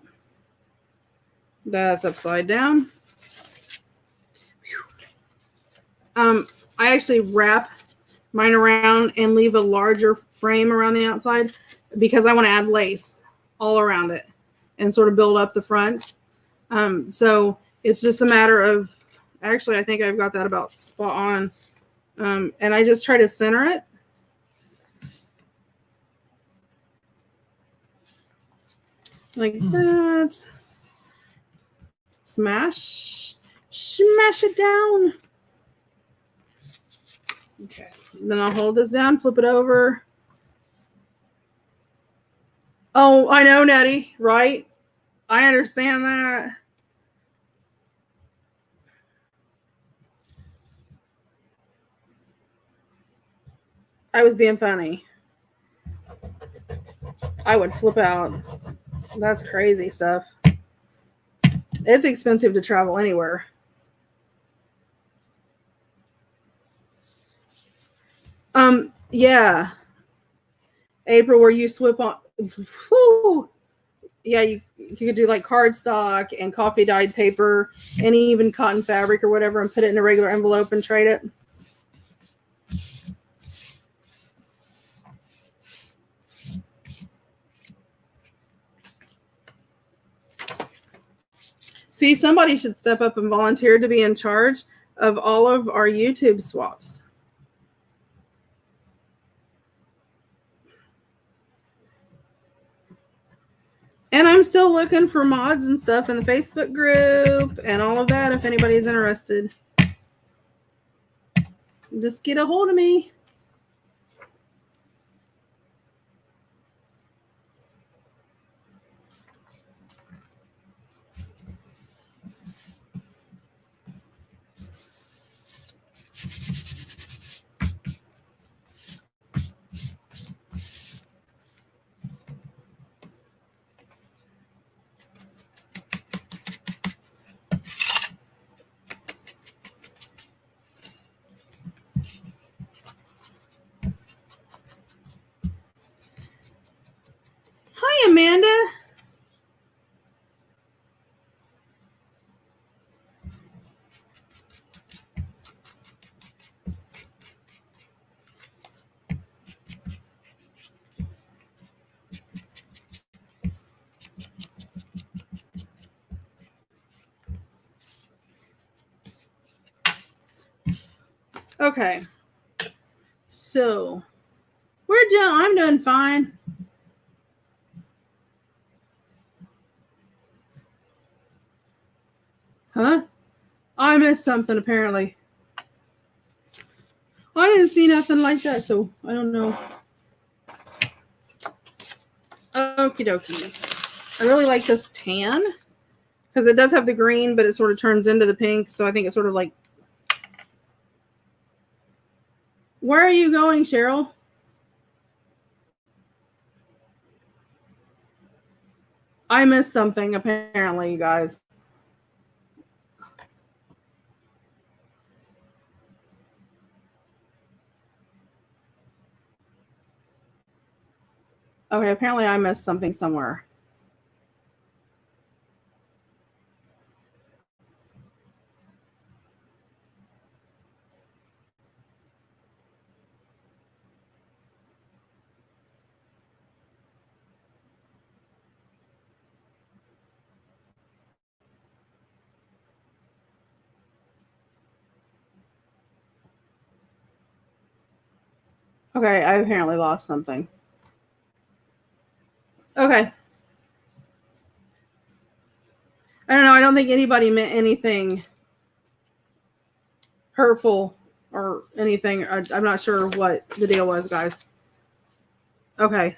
that's upside down. I actually wrap mine around and leave a larger frame around the outside because I want to add lace all around it and sort of build up the front. So it's just a matter of, actually, I think I've got that about spot on. And I just try to center it. Like that. Smash it down. Okay. Then I'll hold this down, flip it over. Oh, I know, Nettie, right? I understand that. I was being funny. I would flip out. That's crazy stuff. It's expensive to travel anywhere. Yeah. April, where you swip on. Whew, yeah, you could do like cardstock and coffee dyed paper and even cotton fabric or whatever and put it in a regular envelope and trade it. See, somebody should step up and volunteer to be in charge of all of our YouTube swaps. And I'm still looking for mods and stuff in the Facebook group and all of that if anybody's interested. Just get a hold of me. Hi, Amanda. Okay. So, I'm doing fine. Huh? I missed something apparently. I didn't see nothing like that, so I don't know. Okie dokie. I really like this tan because it does have the green, but it sort of turns into the pink. So I think it's sort of like. Where are you going, Cheryl? I missed something apparently, you guys. Okay, apparently I missed something somewhere. Okay, I apparently lost something. Okay. I don't know. I don't think anybody meant anything hurtful or anything. I'm not sure what the deal was, guys. Okay.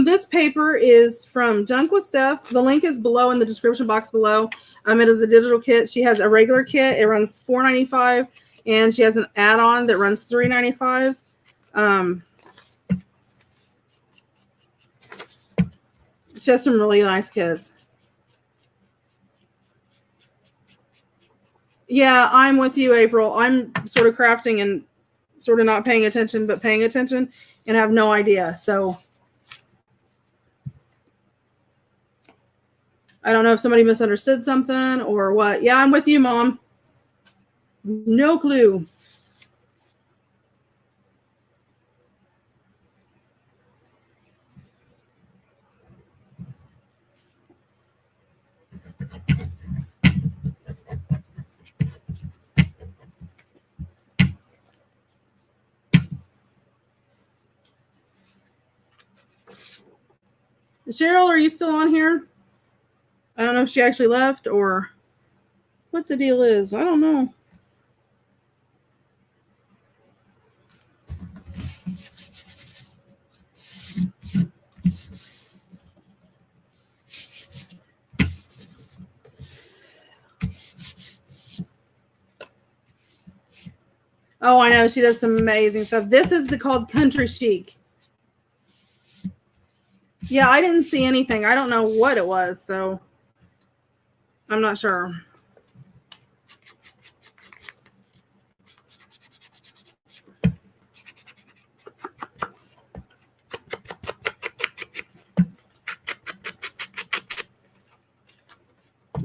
This paper is from Junk with Steph. The link is below in the description box below. It is a digital kit. She has a regular kit. It runs $4.95, and she has an add-on that runs $3.95. She has some really nice kits. Yeah, I'm with you, April. I'm sort of crafting and sort of not paying attention, but paying attention and have no idea. So I don't know if somebody misunderstood something or what. Yeah, I'm with you, Mom. No clue. Cheryl, are you still on here? I don't know if she actually left or what the deal is. I don't know. Oh, I know. She does some amazing stuff. This is called Country Chic. Yeah, I didn't see anything. I don't know what it was, so I'm not sure.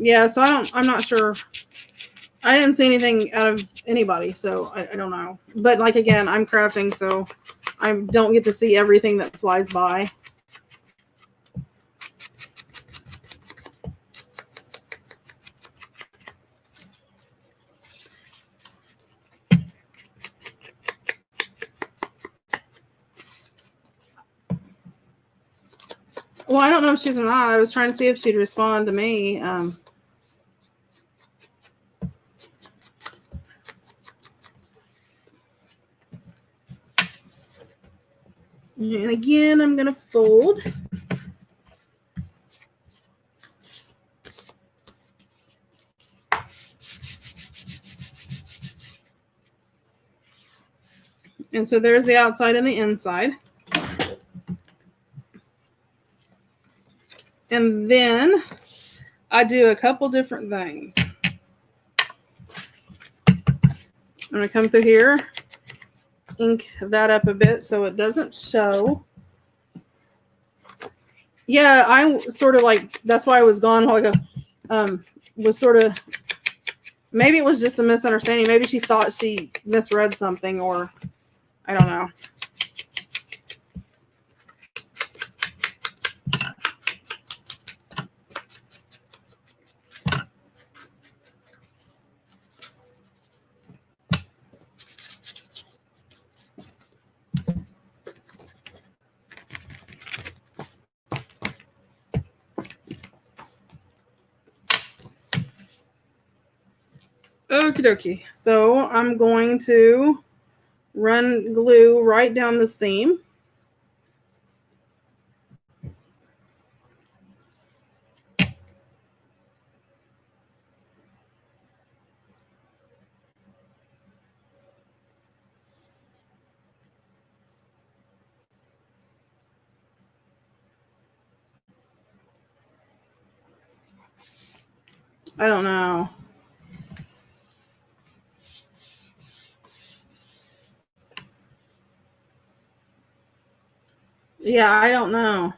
Yeah, so I'm not sure. I didn't see anything out of anybody, so I don't know. But like again, I'm crafting, so I don't get to see everything that flies by. Well, I don't know if she's or not. I was trying to see if she'd respond to me. And again, I'm going to fold. And so there's the outside and the inside. And then I do a couple different things. I'm going to come through here, ink that up a bit so it doesn't show. Yeah, I sort of like, that's why I was gone while ago. Was sort of, maybe it was just a misunderstanding. Maybe she thought she misread something, or I don't know. Okie dokie. So I'm going to run glue right down the seam. I don't know. Yeah, I don't know.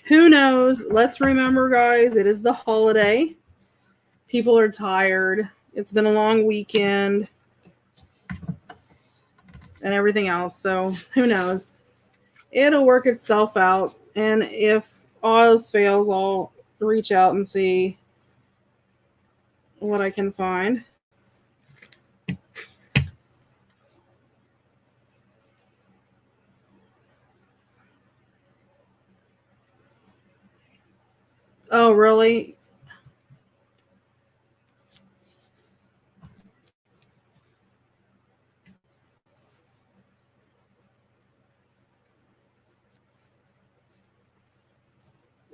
Who knows? Let's remember, guys, it is the holiday. People are tired. It's been a long weekend and everything else. So who knows? It'll work itself out. And if all else fails, I'll reach out and see what I can find. Oh, really?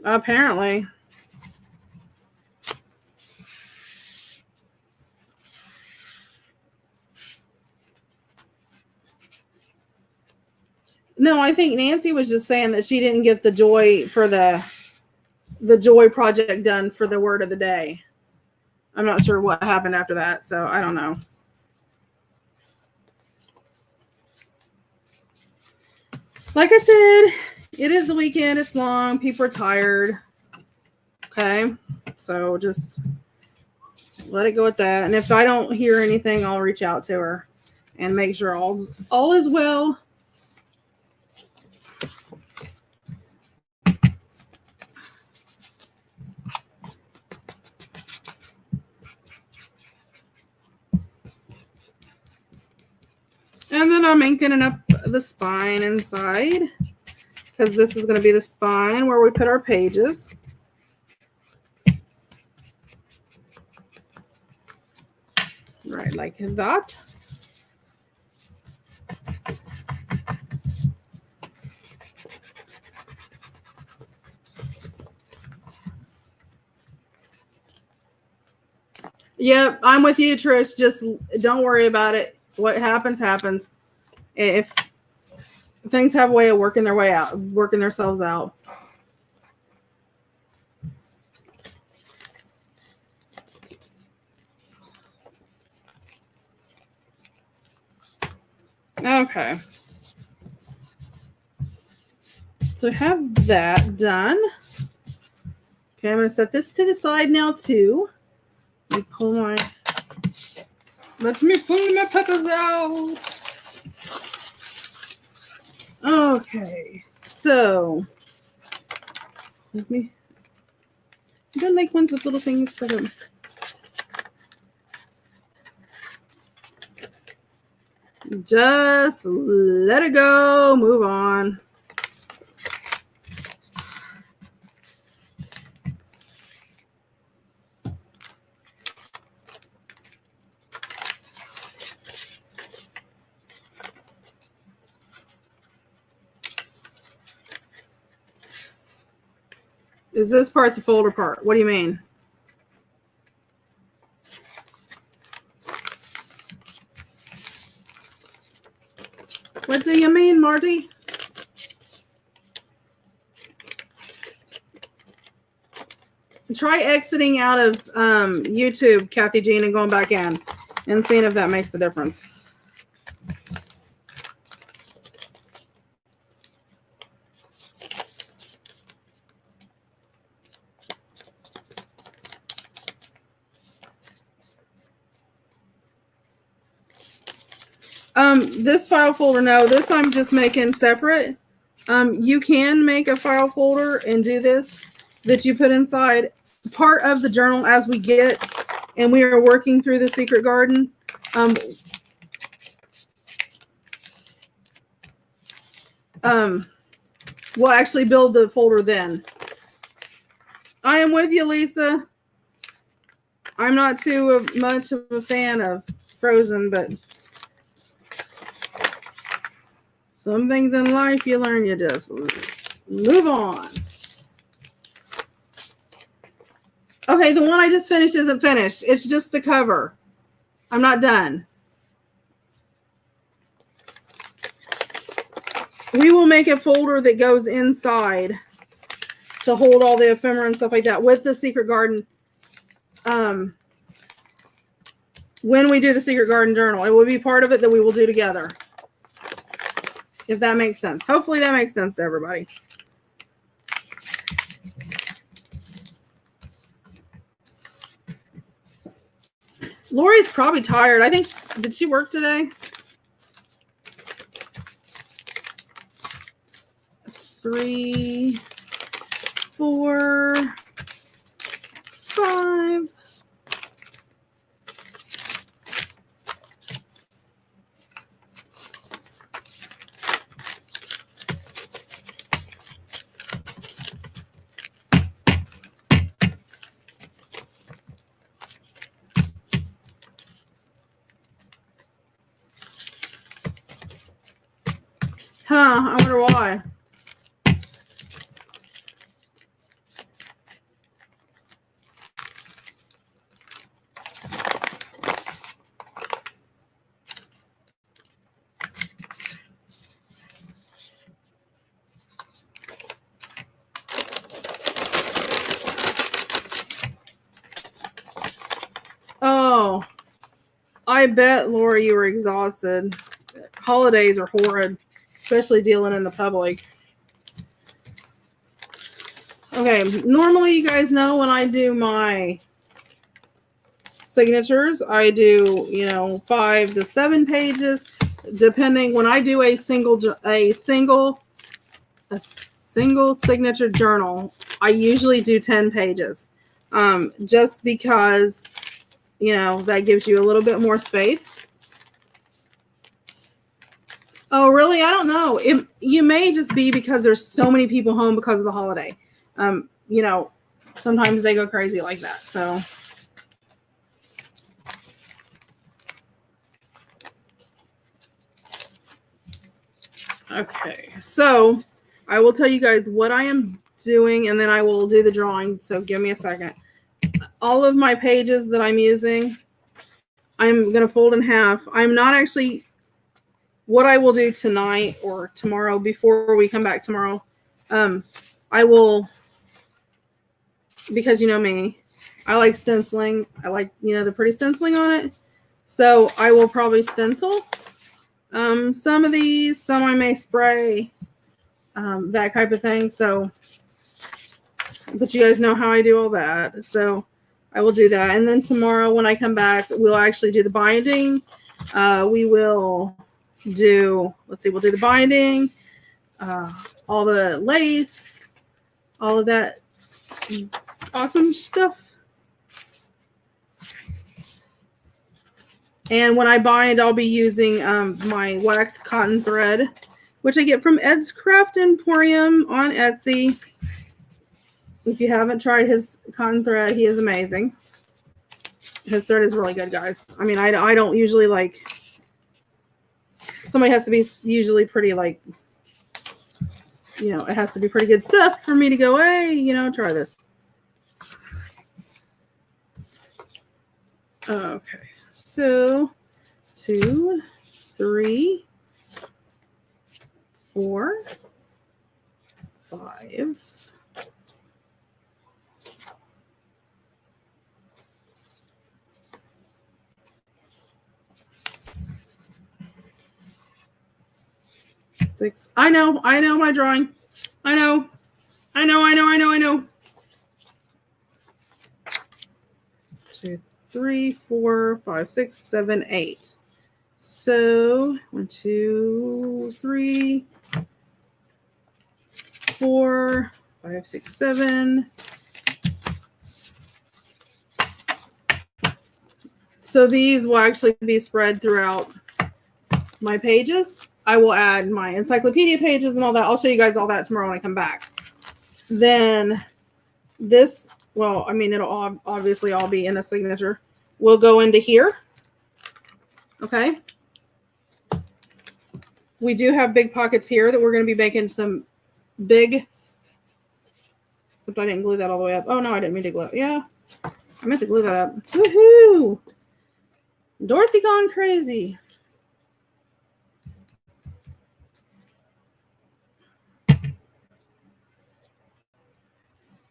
Apparently. No, I think Nancy was just saying that she didn't get the joy for the joy project done for the word of the day. I'm not sure what happened after that, so I don't know. Like I said, it is the weekend. It's long. People are tired. Okay, so just let it go at that. And if I don't hear anything, I'll reach out to her and make sure all is well. And then I'm inking up the spine inside, because this is going to be the spine where we put our pages. Right, like that. Yep, I'm with you, Trish. Just don't worry about it. What happens, happens. If things have a way of working themselves out. Okay. So I have that done. Okay, I'm going to set this to the side now too. Let me pull my peppers out. Okay, so let me. I don't like ones with little things that are. Just let it go. Move on. Is this part the folder part? What do you mean? What do you mean, Marty? Try exiting out of YouTube, Kathy Jean, and going back in and seeing if that makes a difference. This file folder, no, this I'm just making separate. You can make a file folder and do this that you put inside part of the journal as we get, and we are working through the secret garden. We'll actually build the folder then. I am with you, Lisa. I'm not too much of a fan of Frozen, but some things in life you learn, you just move on. Okay, the one I just finished isn't finished. It's just the cover. I'm not done. We will make a folder that goes inside to hold all the ephemera and stuff like that with the secret garden. When we do the secret garden journal, it will be part of it that we will do together. If that makes sense. Hopefully that makes sense to everybody. Lori's probably tired. I think, did she work today? 3, 4, 5. I wonder why. Oh, I bet, Laura, you were exhausted. Holidays are horrid, especially dealing in the public. Okay, normally you guys know when I do my signatures, I do, 5 to 7 pages, depending. When I do a single signature journal, I usually do 10 pages, just because, that gives you a little bit more space. Oh, really? I don't know. You may just be because there's so many people home because of the holiday. Sometimes they go crazy like that. So, okay. So, I will tell you guys what I am doing, and then I will do the drawing. So, give me a second. All of my pages that I'm using, I'm going to fold in half. I'm not actually... What I will do tonight or tomorrow, before we come back tomorrow, I will, because you know me, I like stenciling. I like, the pretty stenciling on it. So I will probably stencil Some of these, some I may spray, that type of thing. So, but you guys know how I do all that. So I will do that. And then tomorrow when I come back, we'll actually do the binding. We will do, let's see, we'll do the binding, all the lace, all of that awesome stuff. And when I bind, I'll be using my wax cotton thread, which I get from Ed's Craft Emporium on Etsy. If you haven't tried his cotton thread, he is amazing. His thread is really good, guys. I mean, I don't usually like, somebody has to be usually pretty like, you know, it has to be pretty good stuff for me to go, hey, you know, try this. Okay, so 2, 3, 4, 5. Six. I know my drawing. I know. 2, 3, 4, 5, 6, 7, 8. So 1, 2, 3, 4, 5, 6, 7. So these will actually be spread throughout my pages. I will add my encyclopedia pages and all that. I'll show you guys all that tomorrow when I come back. Then this, well, I mean, it'll obviously all be in a signature. We'll go into here. Okay. We do have big pockets here that we're going to be making some big, except I didn't glue that all the way up. Oh, no, I didn't mean to glue it. Yeah, I meant to glue that up. Woohoo! Dorothy gone crazy.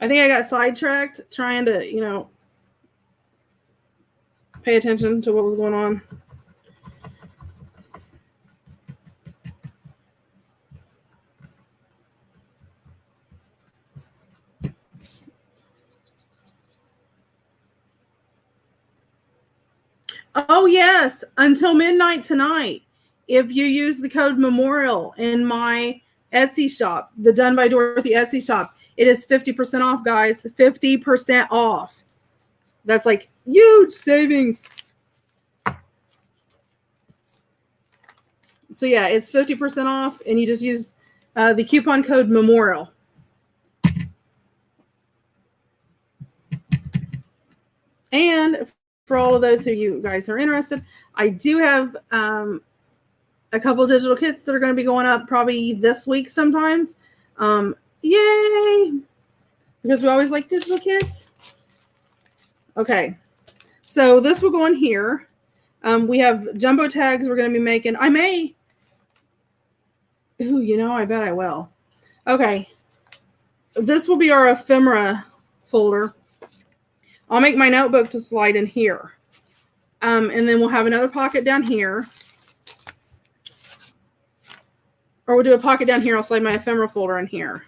I think I got sidetracked trying to, you know, pay attention to what was going on. Oh, yes. Until midnight tonight, if you use the code MEMORIAL in my Etsy shop, the Done by Dorothy Etsy shop, it is 50% off, guys. 50% off. That's like huge savings. So, yeah, it's 50% off, and you just use the coupon code MEMORIAL. And for all of those who you guys are interested, I do have a couple digital kits that are going to be going up probably this week sometimes. Yay! Because we always like digital kits. Okay. So this will go in here. We have jumbo tags we're going to be making. I may. Ooh, you know, I bet I will. Okay. This will be our ephemera folder. I'll make my notebook to slide in here. And then we'll have another pocket down here. Or we'll do a pocket down here. I'll slide my ephemera folder in here.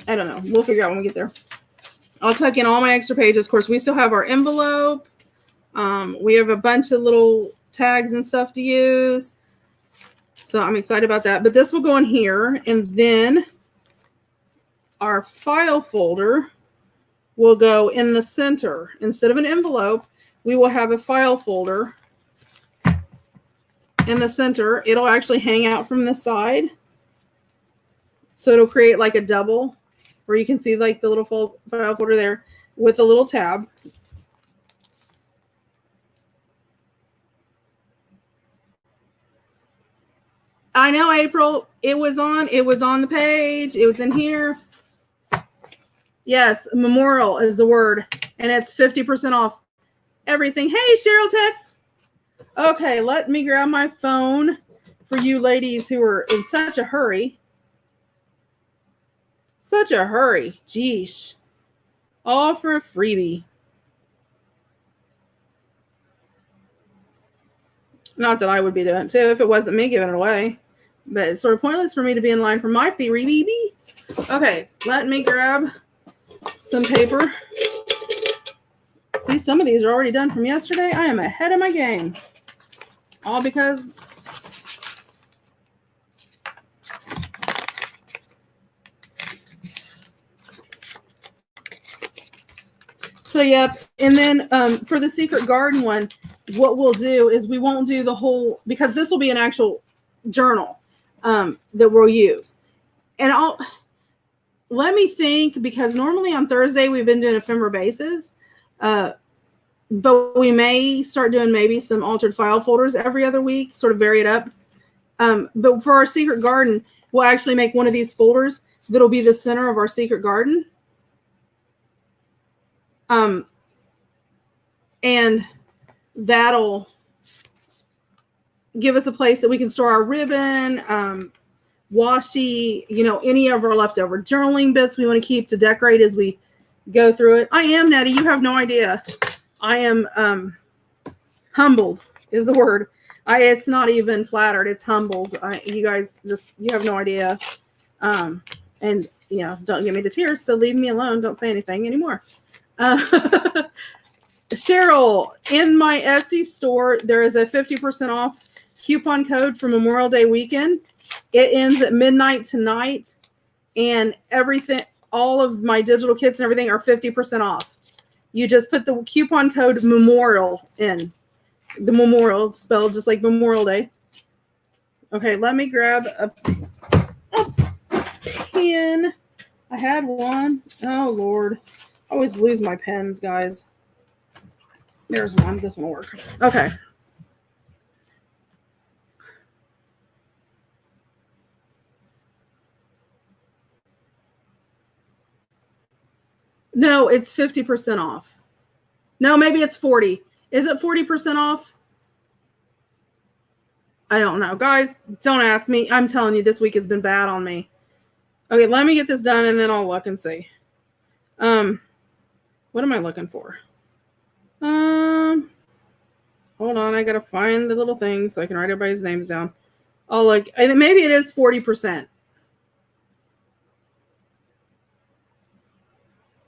I don't know. We'll figure out when we get there. I'll tuck in all my extra pages. Of course, we still have our envelope. We have a bunch of little tags and stuff to use. So I'm excited about that. But this will go in here. And then our file folder will go in the center. Instead of an envelope, we will have a file folder in the center. It'll actually hang out from the side. So it'll create like a double where you can see like the little file folder there with a little tab. I know, April. It was on the page. It was in here. Yes, memorial is the word. And it's 50% off everything. Hey, Cheryl Tex. Okay, let me grab my phone for you ladies who are in such a hurry. Such a hurry. Geesh. All for a freebie. Not that I would be doing it too if it wasn't me giving it away. But it's sort of pointless for me to be in line for my fee, baby. Okay, let me grab some paper. See, some of these are already done from yesterday. I am ahead of my game. All because so yep. And then for the Secret Garden one, what we'll do is we won't do the whole, because this will be an actual journal that we'll use. And let me think, because normally on Thursday we've been doing ephemera bases. But we may start doing maybe some altered file folders every other week, sort of vary it up. But for our Secret Garden, we'll actually make one of these folders that'll be the center of our Secret Garden. And that'll give us a place that we can store our ribbon, washi, any of our leftover journaling bits we want to keep to decorate as we go through it. I am, Nettie. You have no idea. I am humbled is the word. It's not even flattered. It's humbled. You guys you have no idea. And, don't get me to tears. So leave me alone. Don't say anything anymore. Cheryl, in my Etsy store, there is a 50% off coupon code for Memorial Day weekend. It ends at midnight tonight, and everything, all of my digital kits and everything are 50% off. You just put the coupon code MEMORIAL in. The Memorial spelled just like Memorial Day. Okay, let me grab a pen. I had one. Oh, Lord. I always lose my pens, guys. There's one. This one will work. Okay. No, it's 50% off. No, maybe it's 40. Is it 40% off? I don't know. Guys, don't ask me. I'm telling you, this week has been bad on me. Okay, let me get this done, and then I'll look and see. What am I looking for? Hold on. I got to find the little thing so I can write everybody's names down. Oh, look. Maybe it is 40%.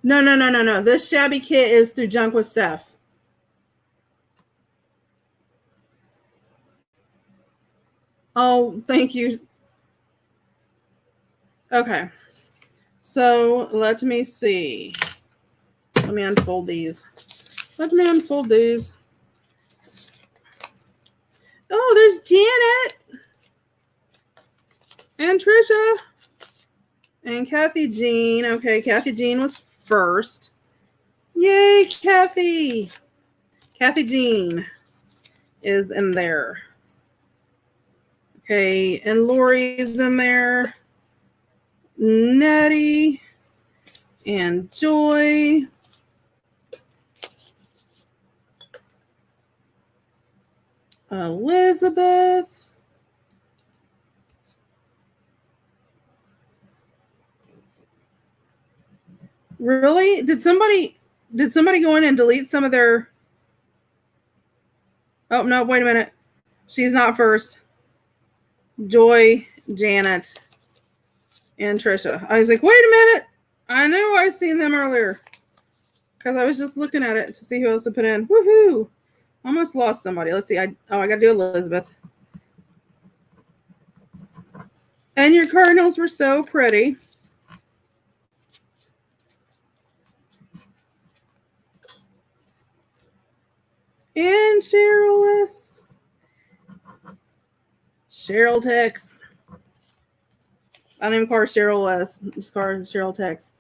No. This Shabby kit is through Junk with Steph. Oh, thank you. Okay. So let me see. Let me unfold these. Oh, there's Janet and Trisha and Kathy Jean. Okay, Kathy Jean was first. Yay, Kathy. Kathy Jean is in there. Okay, and Lori's in there. Nettie and Joy. Elizabeth. Really? Did somebody go in and delete some of their... Oh, no, wait a minute. She's not first. Joy, Janet, and Trisha. I was like, wait a minute. I know I've seen them earlier. Because I was just looking at it to see who else to put in. Woohoo! Almost lost somebody. Let's see. I got to do Elizabeth. And your cardinals were so pretty. And Cheryl is. Cheryl Tex. I don't even call her Cheryl West. Just call her Cheryl Tex.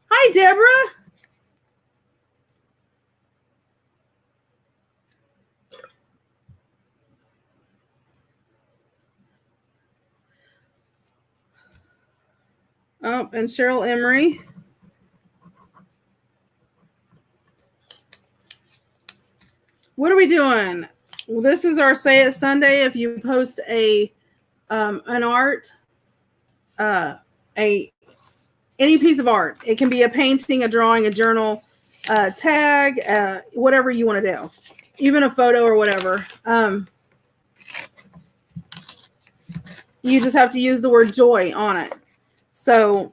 Hi, Deborah. Oh, and Cheryl Emery. What are we doing? Well, this is our Say It Sunday. If you post an art, any piece of art, it can be a painting, a drawing, a journal, tag, whatever you want to do, even a photo or whatever. you just have to use the word joy on it. So,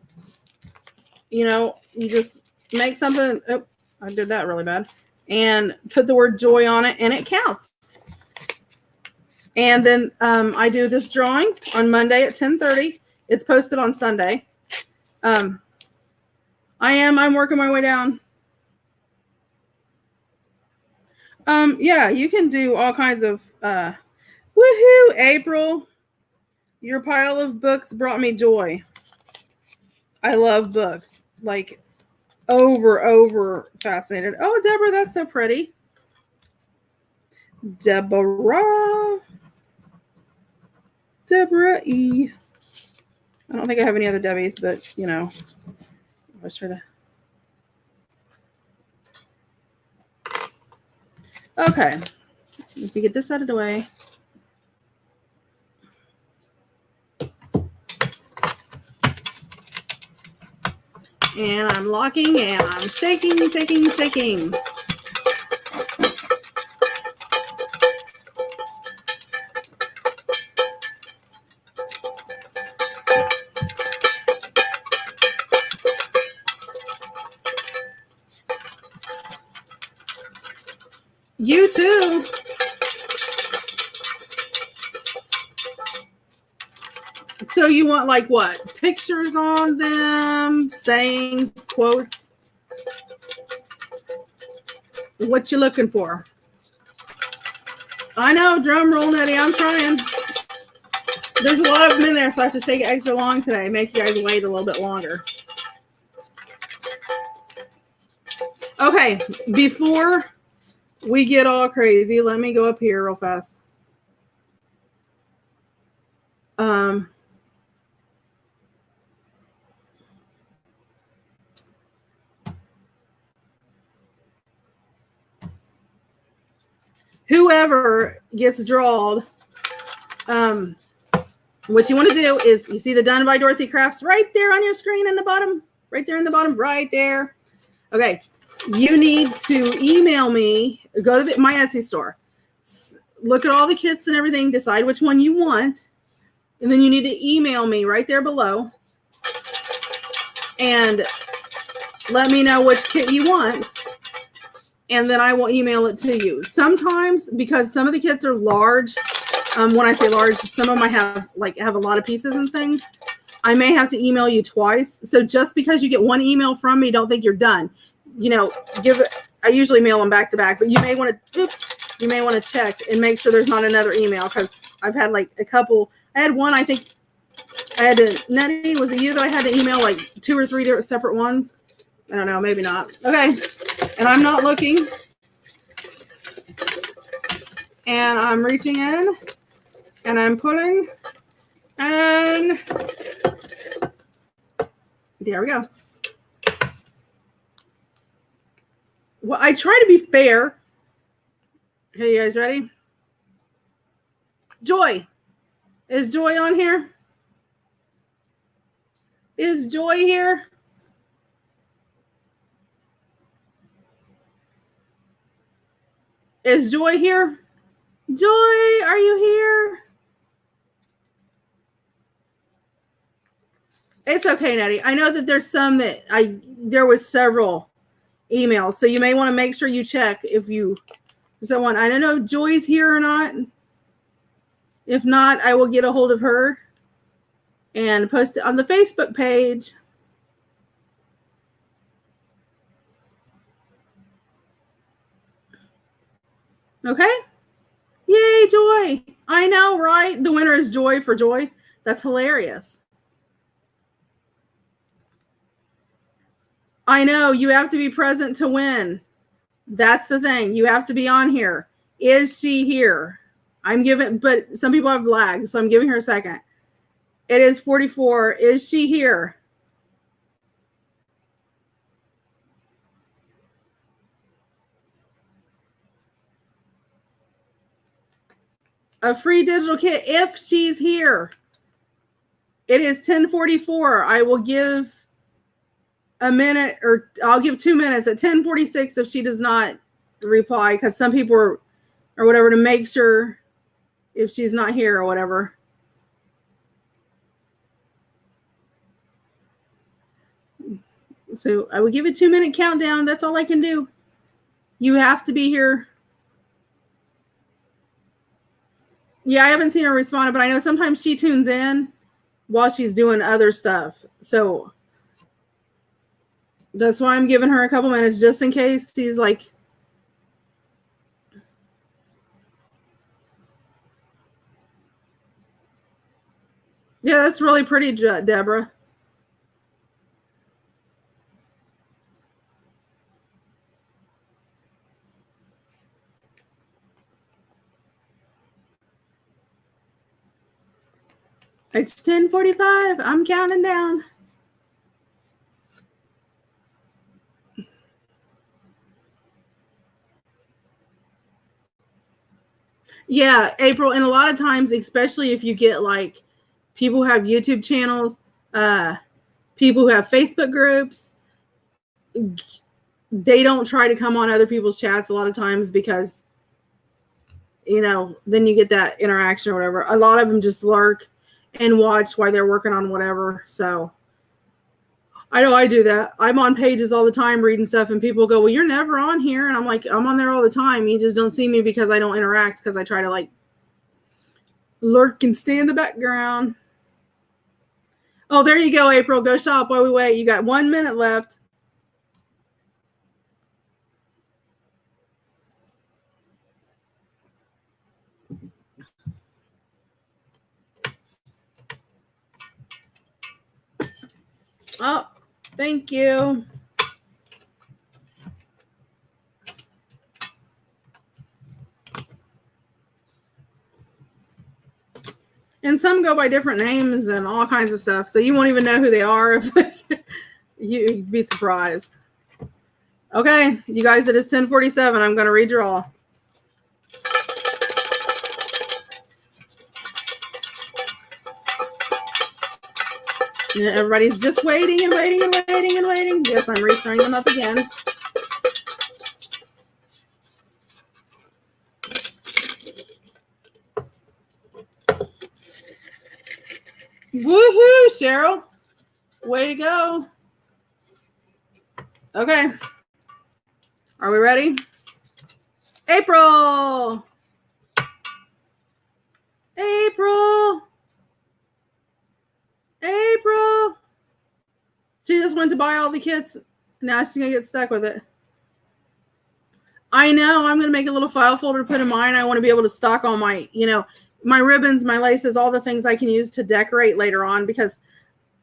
you know, you just make something. Oh, I did that really bad. And put the word joy on it, and it counts. And then I do this drawing on Monday at 10:30. It's posted on Sunday. I'm working my way down. Yeah, you can do all kinds of woohoo, April. Your pile of books brought me joy. I love books. Like over fascinated. Oh, Deborah, that's so pretty. Deborah E. I don't think I have any other Debbies, but you know, I was trying to. Okay, if you get this out of the way. And I'm locking and I'm shaking. You too. So you want like what? Pictures on them, sayings, quotes? What you looking for? I know, drum roll, Nettie. I'm trying. There's a lot of them in there, so I have to take it extra long today. Make you guys wait a little bit longer. Okay, before we get all crazy, let me go up here real fast. Whoever gets drawed, what you want to do is, you see the Done by Dorothy crafts right there on your screen in the bottom, right there in the bottom, right there. Okay, you need to email me, go to my Etsy store, look at all the kits and everything, decide which one you want, and then you need to email me right there below and let me know which kit you want, and then I will email it to you. Sometimes, because some of the kits are large, when I say large, some of them I have a lot of pieces and things, I may have to email you twice. So just because you get one email from me, don't think you're done. You know, I usually mail them back to back, but you may want to check and make sure there's not another email, because I've had like a couple. I had one, I think Nettie, was it you that I had to email like 2 or 3 different separate ones? I don't know, maybe not. Okay, and I'm not looking. And I'm reaching in, and I'm pulling, and there we go. Well, I try to be fair. Hey, you guys ready? Joy. Is Joy on here? Is Joy here? Is Joy here? Joy, are you here? It's okay, Nettie. I know that there's some that there was several emails, so you may want to make sure you check if someone, I don't know if Joy's here or not. If not, I will get a hold of her and post it on the Facebook page. Okay? Yay, Joy. I know, right? The winner is Joy for Joy. That's hilarious. I know, you have to be present to win. That's the thing. You have to be on here. Is she here? But some people have lagged, so I'm giving her a second. It is 44. Is she here? A free digital kit if she's here. It is 10:44. I will give a minute, or I'll give 2 minutes at 10:46 if she does not reply, because some people or whatever, to make sure if she's not here or whatever. So I will give a 2-minute countdown. That's all I can do. You have to be here. Yeah, I haven't seen her respond, but I know sometimes she tunes in while she's doing other stuff. So that's why I'm giving her a couple minutes just in case she's like. Yeah, that's really pretty, Deborah. It's 10:45. I'm counting down. Yeah, April, and a lot of times, especially if you get like people who have YouTube channels, people who have Facebook groups, they don't try to come on other people's chats a lot of times because, you know, then you get that interaction or whatever. A lot of them just lurk and watch while they're working on whatever. So I know I do that. I'm on pages all the time reading stuff, and people go, well, you're never on here. And I'm like, I'm on there all the time. You just don't see me because I don't interact, because I try to like lurk and stay in the background. Oh, there you go, April. Go shop while we wait. You got 1 minute left. Oh, thank you. And some go by different names and all kinds of stuff. So you won't even know who they are. If you'd be surprised. Okay, you guys, it is 10:47. I'm going to redraw. And everybody's just waiting and waiting and waiting and waiting. Yes, I'm restarting them up again. Woohoo, Cheryl. Way to go. Okay. Are we ready? April. April. April. She just went to buy all the kits. Now she's going to get stuck with it. I know. I'm going to make a little file folder to put in mine. I want to be able to stock all my, you know, my ribbons, my laces, all the things I can use to decorate later on, because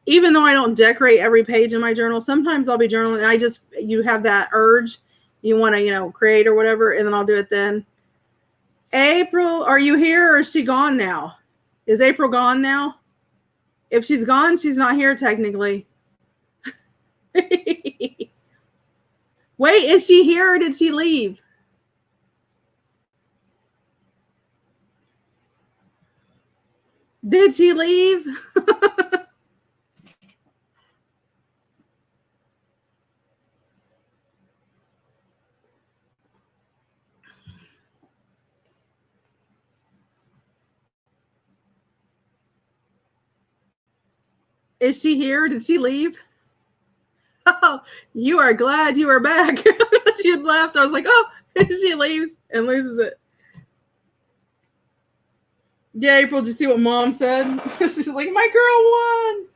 even though I don't decorate every page in my journal, sometimes I'll be journaling and you have that urge, you want to, you know, create or whatever, and then I'll do it then. April, are you here or is she gone now? Is April gone now? If she's gone, she's not here technically. Wait, is she here or did she leave? Did she leave? Is she here? Did she leave? Oh, you are glad you are back. She had left. I was like, oh, she leaves and loses it. Yeah, April, did you see what Mom said? She's like, my girl won.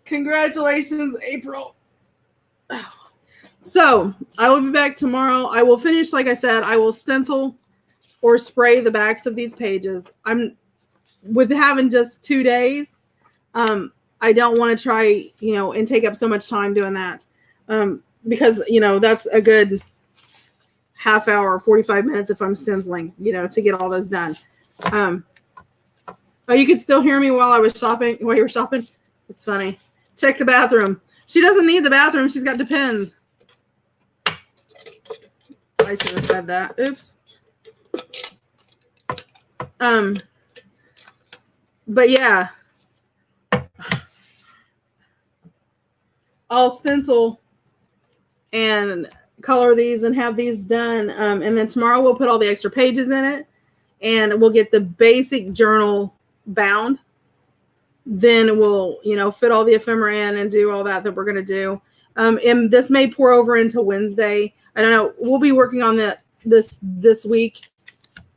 Congratulations, April. So I will be back tomorrow. I will finish, like I said, I will stencil or spray the backs of these pages. I'm with having just 2 days. I don't want to try, you know, and take up so much time doing that. Because, you know, that's a good half hour, 45 minutes if I'm stenciling, you know, to get all those done. Oh, you could still hear me while I was shopping, while you were shopping? It's funny. Check the bathroom. She doesn't need the bathroom. She's got Depends. I should have said that. Oops. But yeah. I'll stencil and color these and have these done. And then tomorrow we'll put all the extra pages in it and we'll get the basic journal bound. then we'll, you know, fit all the ephemera in and do all that we're going to do. And this may pour over into Wednesday. I don't know. We'll be working on this week.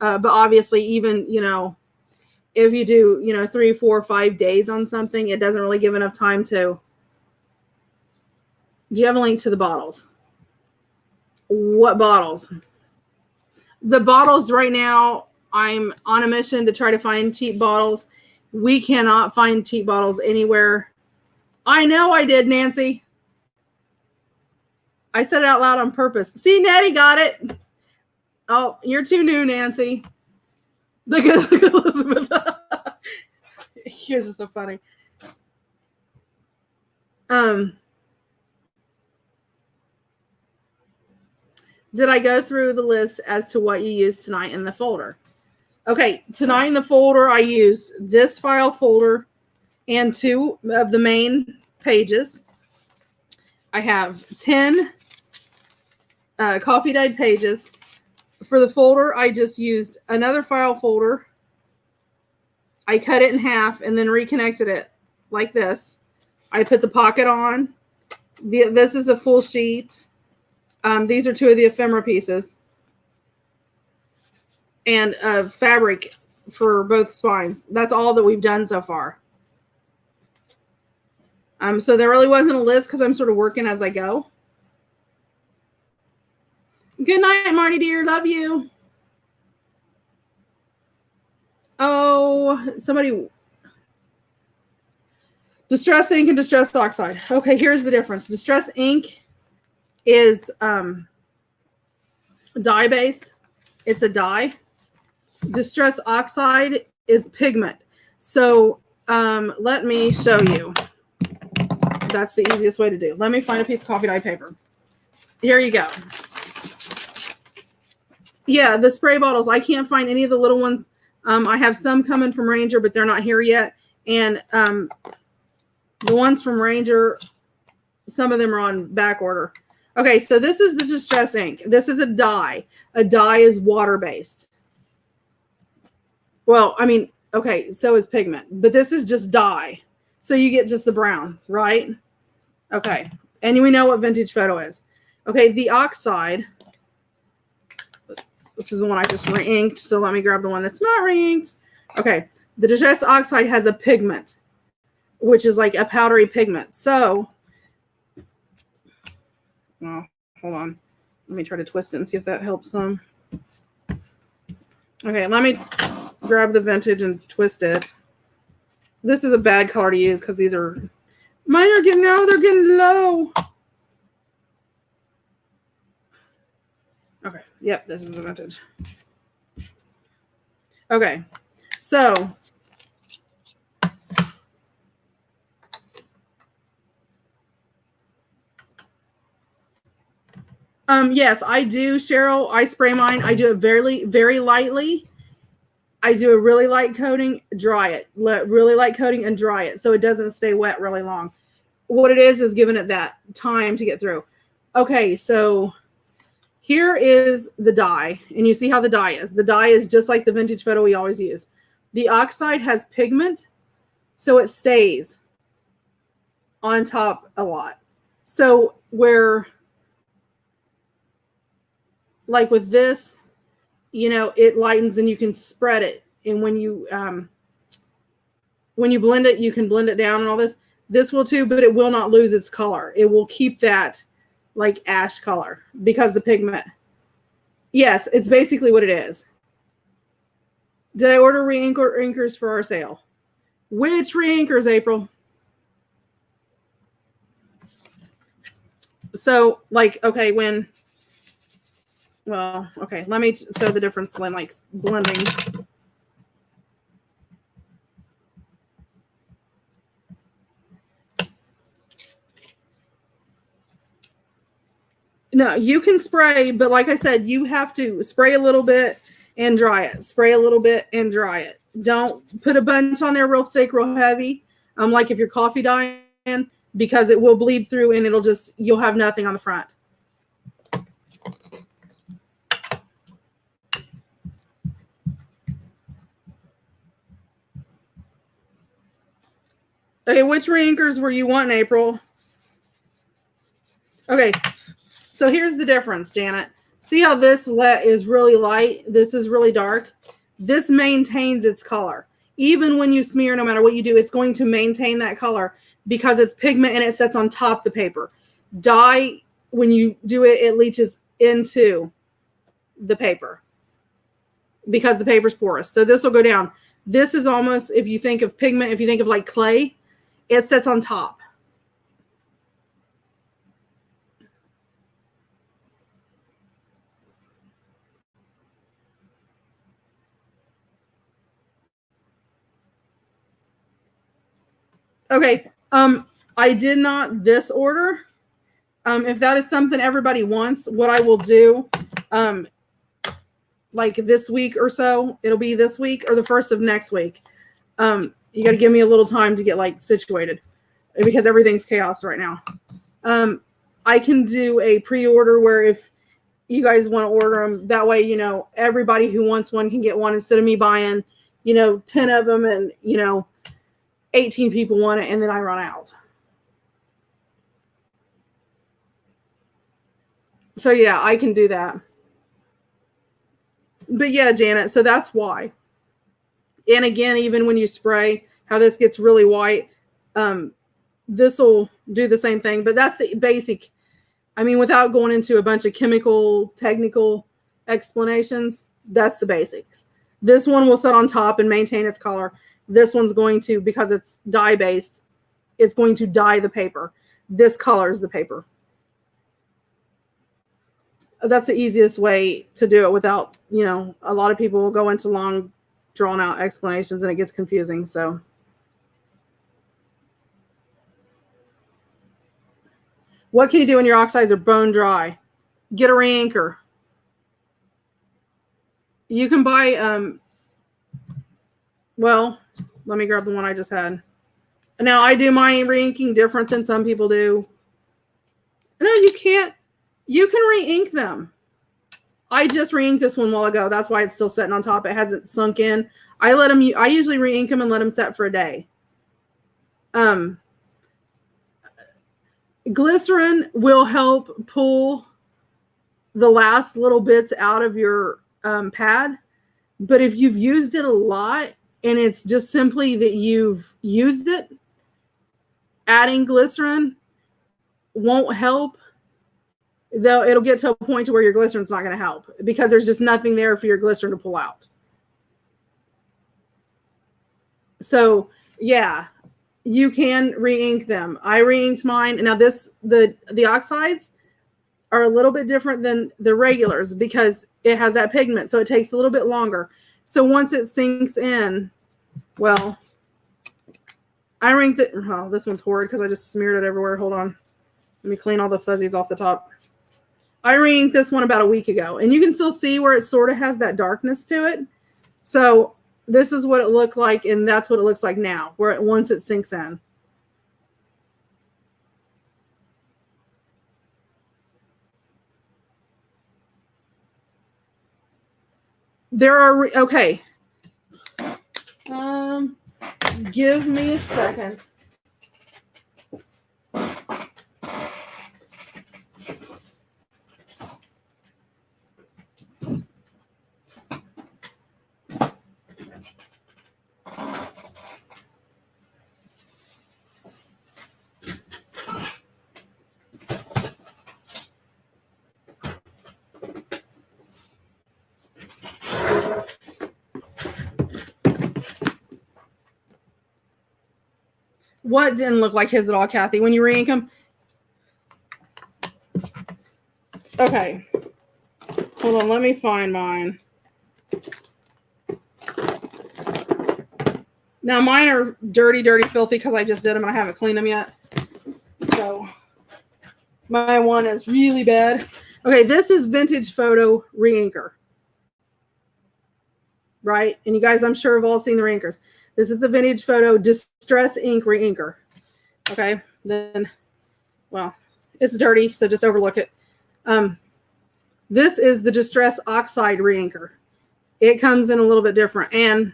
But obviously, even, you know, if you do, you know, 3, 4, 5 days on something, it doesn't really give enough time to. Do you have a link to the bottles? What bottles? The bottles right now, I'm on a mission to try to find cheap bottles. We cannot find cheap bottles anywhere. I know I did, Nancy. I said it out loud on purpose. See, Nettie got it. Oh, you're too new, Nancy. Look at Elizabeth. Yours are so funny. Did I go through the list as to what you used tonight in the folder? Okay, tonight in the folder, I used this file folder and 2 of the main pages. I have 10 coffee dyed pages. For the folder, I just used another file folder. I cut it in half and then reconnected it like this. I put the pocket on. This is a full sheet. These are 2 of the ephemera pieces. And fabric for both spines. That's all that we've done so far. So there really wasn't a list because I'm sort of working as I go. Good night, Marty dear. Love you. Oh, somebody. Distress ink and distress oxide. Okay, here's the difference. Distress ink is dye based. It's a dye. Distress oxide is pigment. So let me show you. That's the easiest way to do. Let me find a piece of coffee dye paper. Here you go. Yeah, the spray bottles. I can't find any of the little ones. I have some coming from Reinker, but they're not here yet. And the ones from Reinker, some of them are on back order. Okay, so this is the distress ink. This is a dye. A dye is water-based. Well, I mean, okay, so is pigment. But this is just dye. So you get just the brown, right? Okay, and we know what vintage photo is. Okay, the oxide. This is the one I just re-inked, so let me grab the one that's not re-inked. Okay, the distress oxide has a pigment, which is like a powdery pigment. So, oh, hold on. Let me try to twist it and see if that helps some. Okay, let me grab the vintage and twist it. This is a bad color to use because these are, mine are getting, no, they're getting low. Okay, yep, this is the vintage. Okay, so yes, I do, Cheryl. I spray mine. I do it very, very lightly. I do a really light coating, dry it. Really light coating and dry it so it doesn't stay wet really long. What it is giving it that time to get through. Okay, so here is the dye, and you see how the dye is. The dye is just like the vintage photo we always use. The oxide has pigment, so it stays on top a lot. So where, like with this, you know, it lightens and you can spread it. And when you blend it, you can blend it down and all this. This will too, but it will not lose its color. It will keep that like ash color because the pigment. Yes, it's basically what it is. Did I order Reinkers for our sale? Which Reinkers, April? So, like, okay, when, well, okay, let me show the difference in like blending. No, you can spray, but like I said, you have to spray a little bit and dry it. Spray a little bit and dry it. Don't put a bunch on there real thick, real heavy. Like if you're coffee dyeing, because it will bleed through and it'll just, you'll have nothing on the front. Okay, which reinkers were you wanting, April? Okay, so here's the difference, Janet. See how this is really light? This is really dark. This maintains its color. Even when you smear, no matter what you do, it's going to maintain that color because it's pigment and it sets on top of the paper. Dye, when you do it, it leaches into the paper because the paper's porous. So this will go down. This is almost, if you think of pigment, if you think of like clay, it sets on top. Okay. I did not this order. If that is something everybody wants, what I will do, like this week or so, it'll be this week or the first of next week. You got to give me a little time to get like situated because everything's chaos right now. I can do a pre-order where if you guys want to order them, that way, you know, everybody who wants one can get one instead of me buying, you know, 10 of them and, you know, 18 people want it and then I run out. So yeah, I can do that. But yeah, Janet, so that's why. And again, even when you spray, how this gets really white, this will do the same thing. But that's the basic. I mean, without going into a bunch of chemical, technical explanations, that's the basics. This one will set on top and maintain its color. This one's going to, because it's dye-based, it's going to dye the paper. This colors the paper. That's the easiest way to do it without, you know, a lot of people will go into long, drawn-out explanations and it gets confusing, so. What can you do when your oxides are bone dry? Get a Reinker. You can buy, well, let me grab the one I just had. Now, I do my re-inking different than some people do. No, you can't. You can re-ink them. I just re-inked this one a while ago. That's why it's still sitting on top. It hasn't sunk in. I usually re-ink them and let them set for a day. Glycerin will help pull the last little bits out of your pad. But if you've used it a lot and it's just simply that you've used it, adding glycerin won't help. Though it'll get to a point to where your glycerin's not going to help because there's just nothing there for your glycerin to pull out. So yeah, you can re-ink them. I re-inked mine. Now the oxides are a little bit different than the regulars because it has that pigment. So it takes a little bit longer. So once it sinks in, well, I re-inked it. Oh, this one's horrid because I just smeared it everywhere. Hold on. Let me clean all the fuzzies off the top. I re-inked this one about a week ago, and you can still see where it sort of has that darkness to it. So this is what it looked like, and that's what it looks like now, once it sinks in. There are, okay. Give me a second. What didn't look like his at all, Kathy, when you re-ink them? Okay. Hold on, let me find mine. Now, mine are dirty, filthy because I just did them and I haven't cleaned them yet. So, my one is really bad. Okay, this is Vintage Photo Reinker. Right? And you guys, I'm sure, have all seen the Reinkers. This is the Vintage Photo Distress Ink Reinker. Okay, then, well, it's dirty, so just overlook it. This is the Distress Oxide Reinker. It comes in a little bit different. And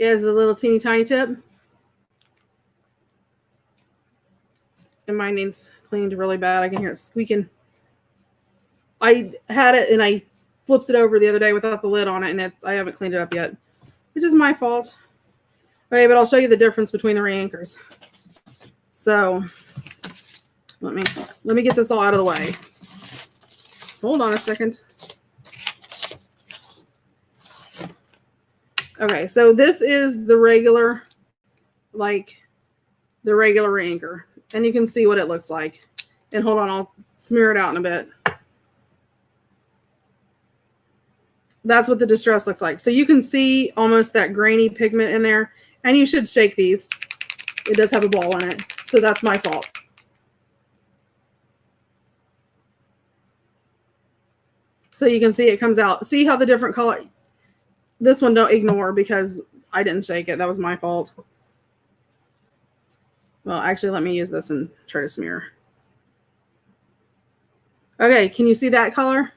is a little teeny tiny tip. And mine needs cleaned really bad. I can hear it squeaking. I had it and I flipped it over the other day without the lid on it, and I haven't cleaned it up yet, which is my fault. Okay, but I'll show you the difference between the Reinkers. So let me get this all out of the way. Hold on a second. Okay, so this is the regular, like the regular Reinker, and you can see what it looks like. And hold on, I'll smear it out in a bit. That's what the distress looks like. So you can see almost that grainy pigment in there, and you should shake these. It does have a ball in it, so that's my fault. So you can see it comes out. See how the different color, this one don't ignore because I didn't shake it. That was my fault. Well, actually, let me use this and try to smear. Okay, can you see that color?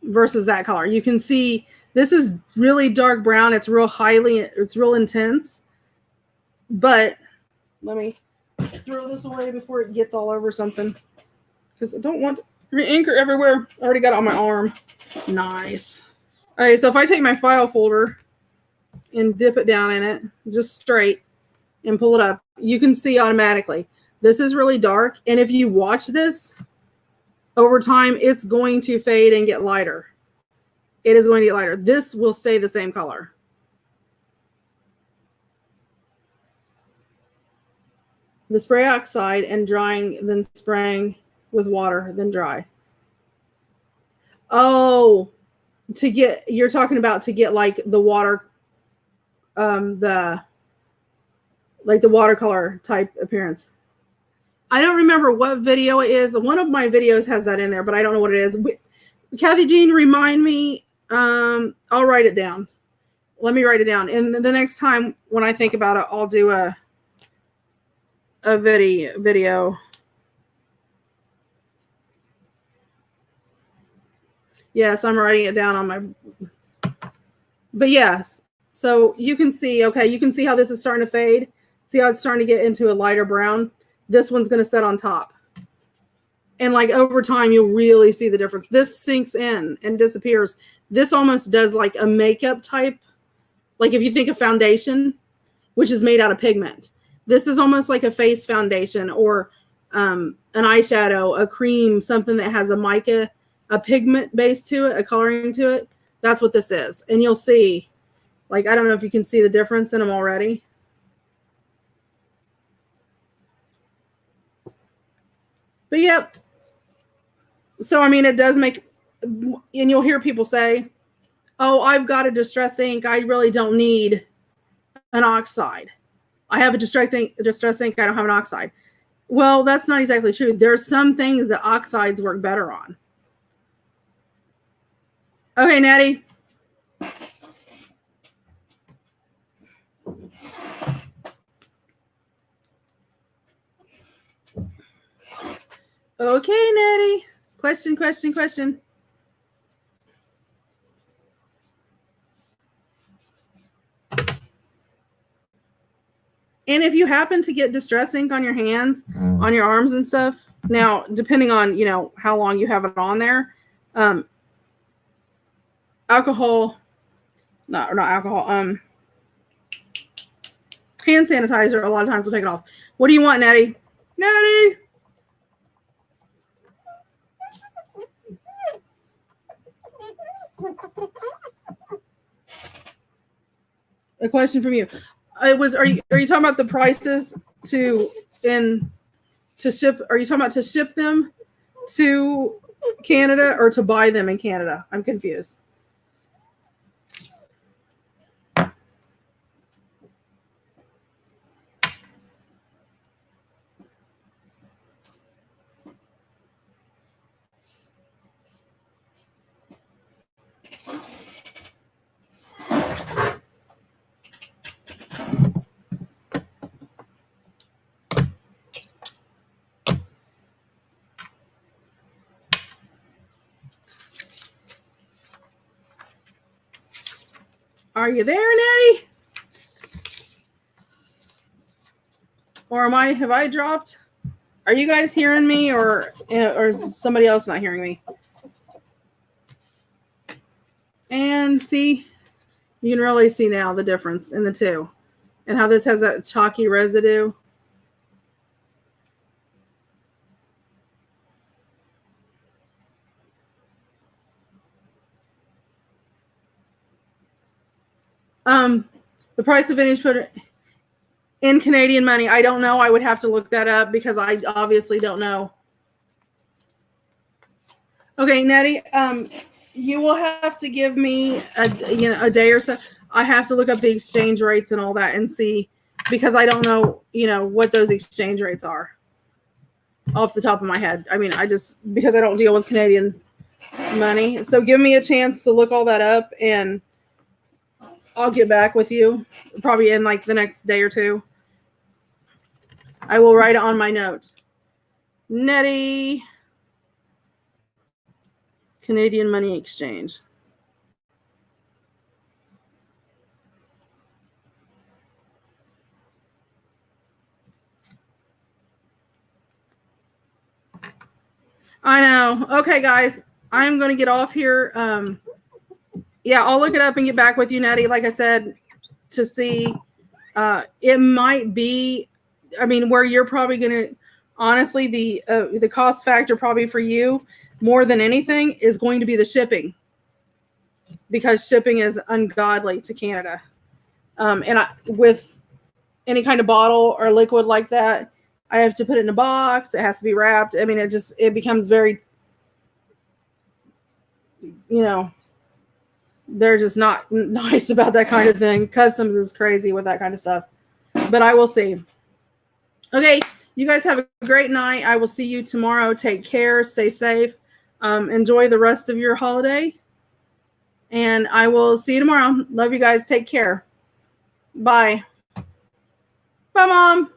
Versus that color. You can see this is really dark brown. It's real intense. But let me throw this away before it gets all over something, because I don't want Reinker everywhere. I already got it on my arm. Nice. Okay, so if I take my file folder and dip it down in it, just straight, and pull it up, you can see automatically this is really dark. And if you watch this over time, it's going to fade and get lighter. It is going to get lighter. This will stay the same color. The spray oxide and drying, then spraying with water, then dry. Oh, you're talking about to get like the water, the watercolor type appearance. I don't remember what video it is. One of my videos has that in there, but I don't know what it is. Kathy Jean, remind me. I'll write it down. Let me write it down. And the next time when I think about it, I'll do a video. Yes, I'm writing it down on my. But yes, so you can see. Okay, you can see how this is starting to fade. See how it's starting to get into a lighter brown. This one's going to set on top. And like over time, you'll really see the difference. This sinks in and disappears. This almost does like a makeup type. Like if you think of foundation, which is made out of pigment. This is almost like a face foundation or an eyeshadow, a cream, something that has a mica, a pigment base to it, a coloring to it. That's what this is. And you'll see, like, I don't know if you can see the difference in them already. But yep. So, I mean, it does make, and you'll hear people say, oh, I've got a distress ink. I really don't need an oxide. I have a distress ink. I don't have an oxide. Well, that's not exactly true. There's some things that oxides work better on. Okay, Natty. Okay, Natty. Question. And if you happen to get distress ink on your hands, on your arms and stuff, now, depending on, how long you have it on there, alcohol, not alcohol, hand sanitizer, a lot of times will take it off. What do you want, Natty? Natty! A question from you. Are you talking about the prices to ship? Are you talking about to ship them to Canada or to buy them in Canada? I'm confused. Are you there, Nettie? Or have I dropped? Are you guys hearing me, or is somebody else not hearing me? And see, you can really see now the difference in the two and how this has that chalky residue. The price of vintage photo in Canadian money, I don't know. I would have to look that up because I obviously don't know. Okay, Nettie, you will have to give me a day or so. I have to look up the exchange rates and all that and see, because I don't know, what those exchange rates are off the top of my head. I mean, because I don't deal with Canadian money. So give me a chance to look all that up and I'll get back with you probably in like the next day or two. I will write it on my note. Nettie, Canadian money exchange. I know. Okay, guys, I'm going to get off here. Yeah, I'll look it up and get back with you, Nettie. Like I said, to see, it might be, I mean, where you're probably going to, honestly, the cost factor probably for you more than anything is going to be the shipping, because shipping is ungodly to Canada. And with any kind of bottle or liquid like that, I have to put it in a box. It has to be wrapped. I mean, it becomes very, they're just not nice about that kind of thing. Customs is crazy with that kind of stuff. But I will see. Okay, you guys have a great night. I will see you tomorrow. Take care. Stay safe. Enjoy the rest of your holiday. And I will see you tomorrow. Love you guys. Take care. Bye. Bye, Mom.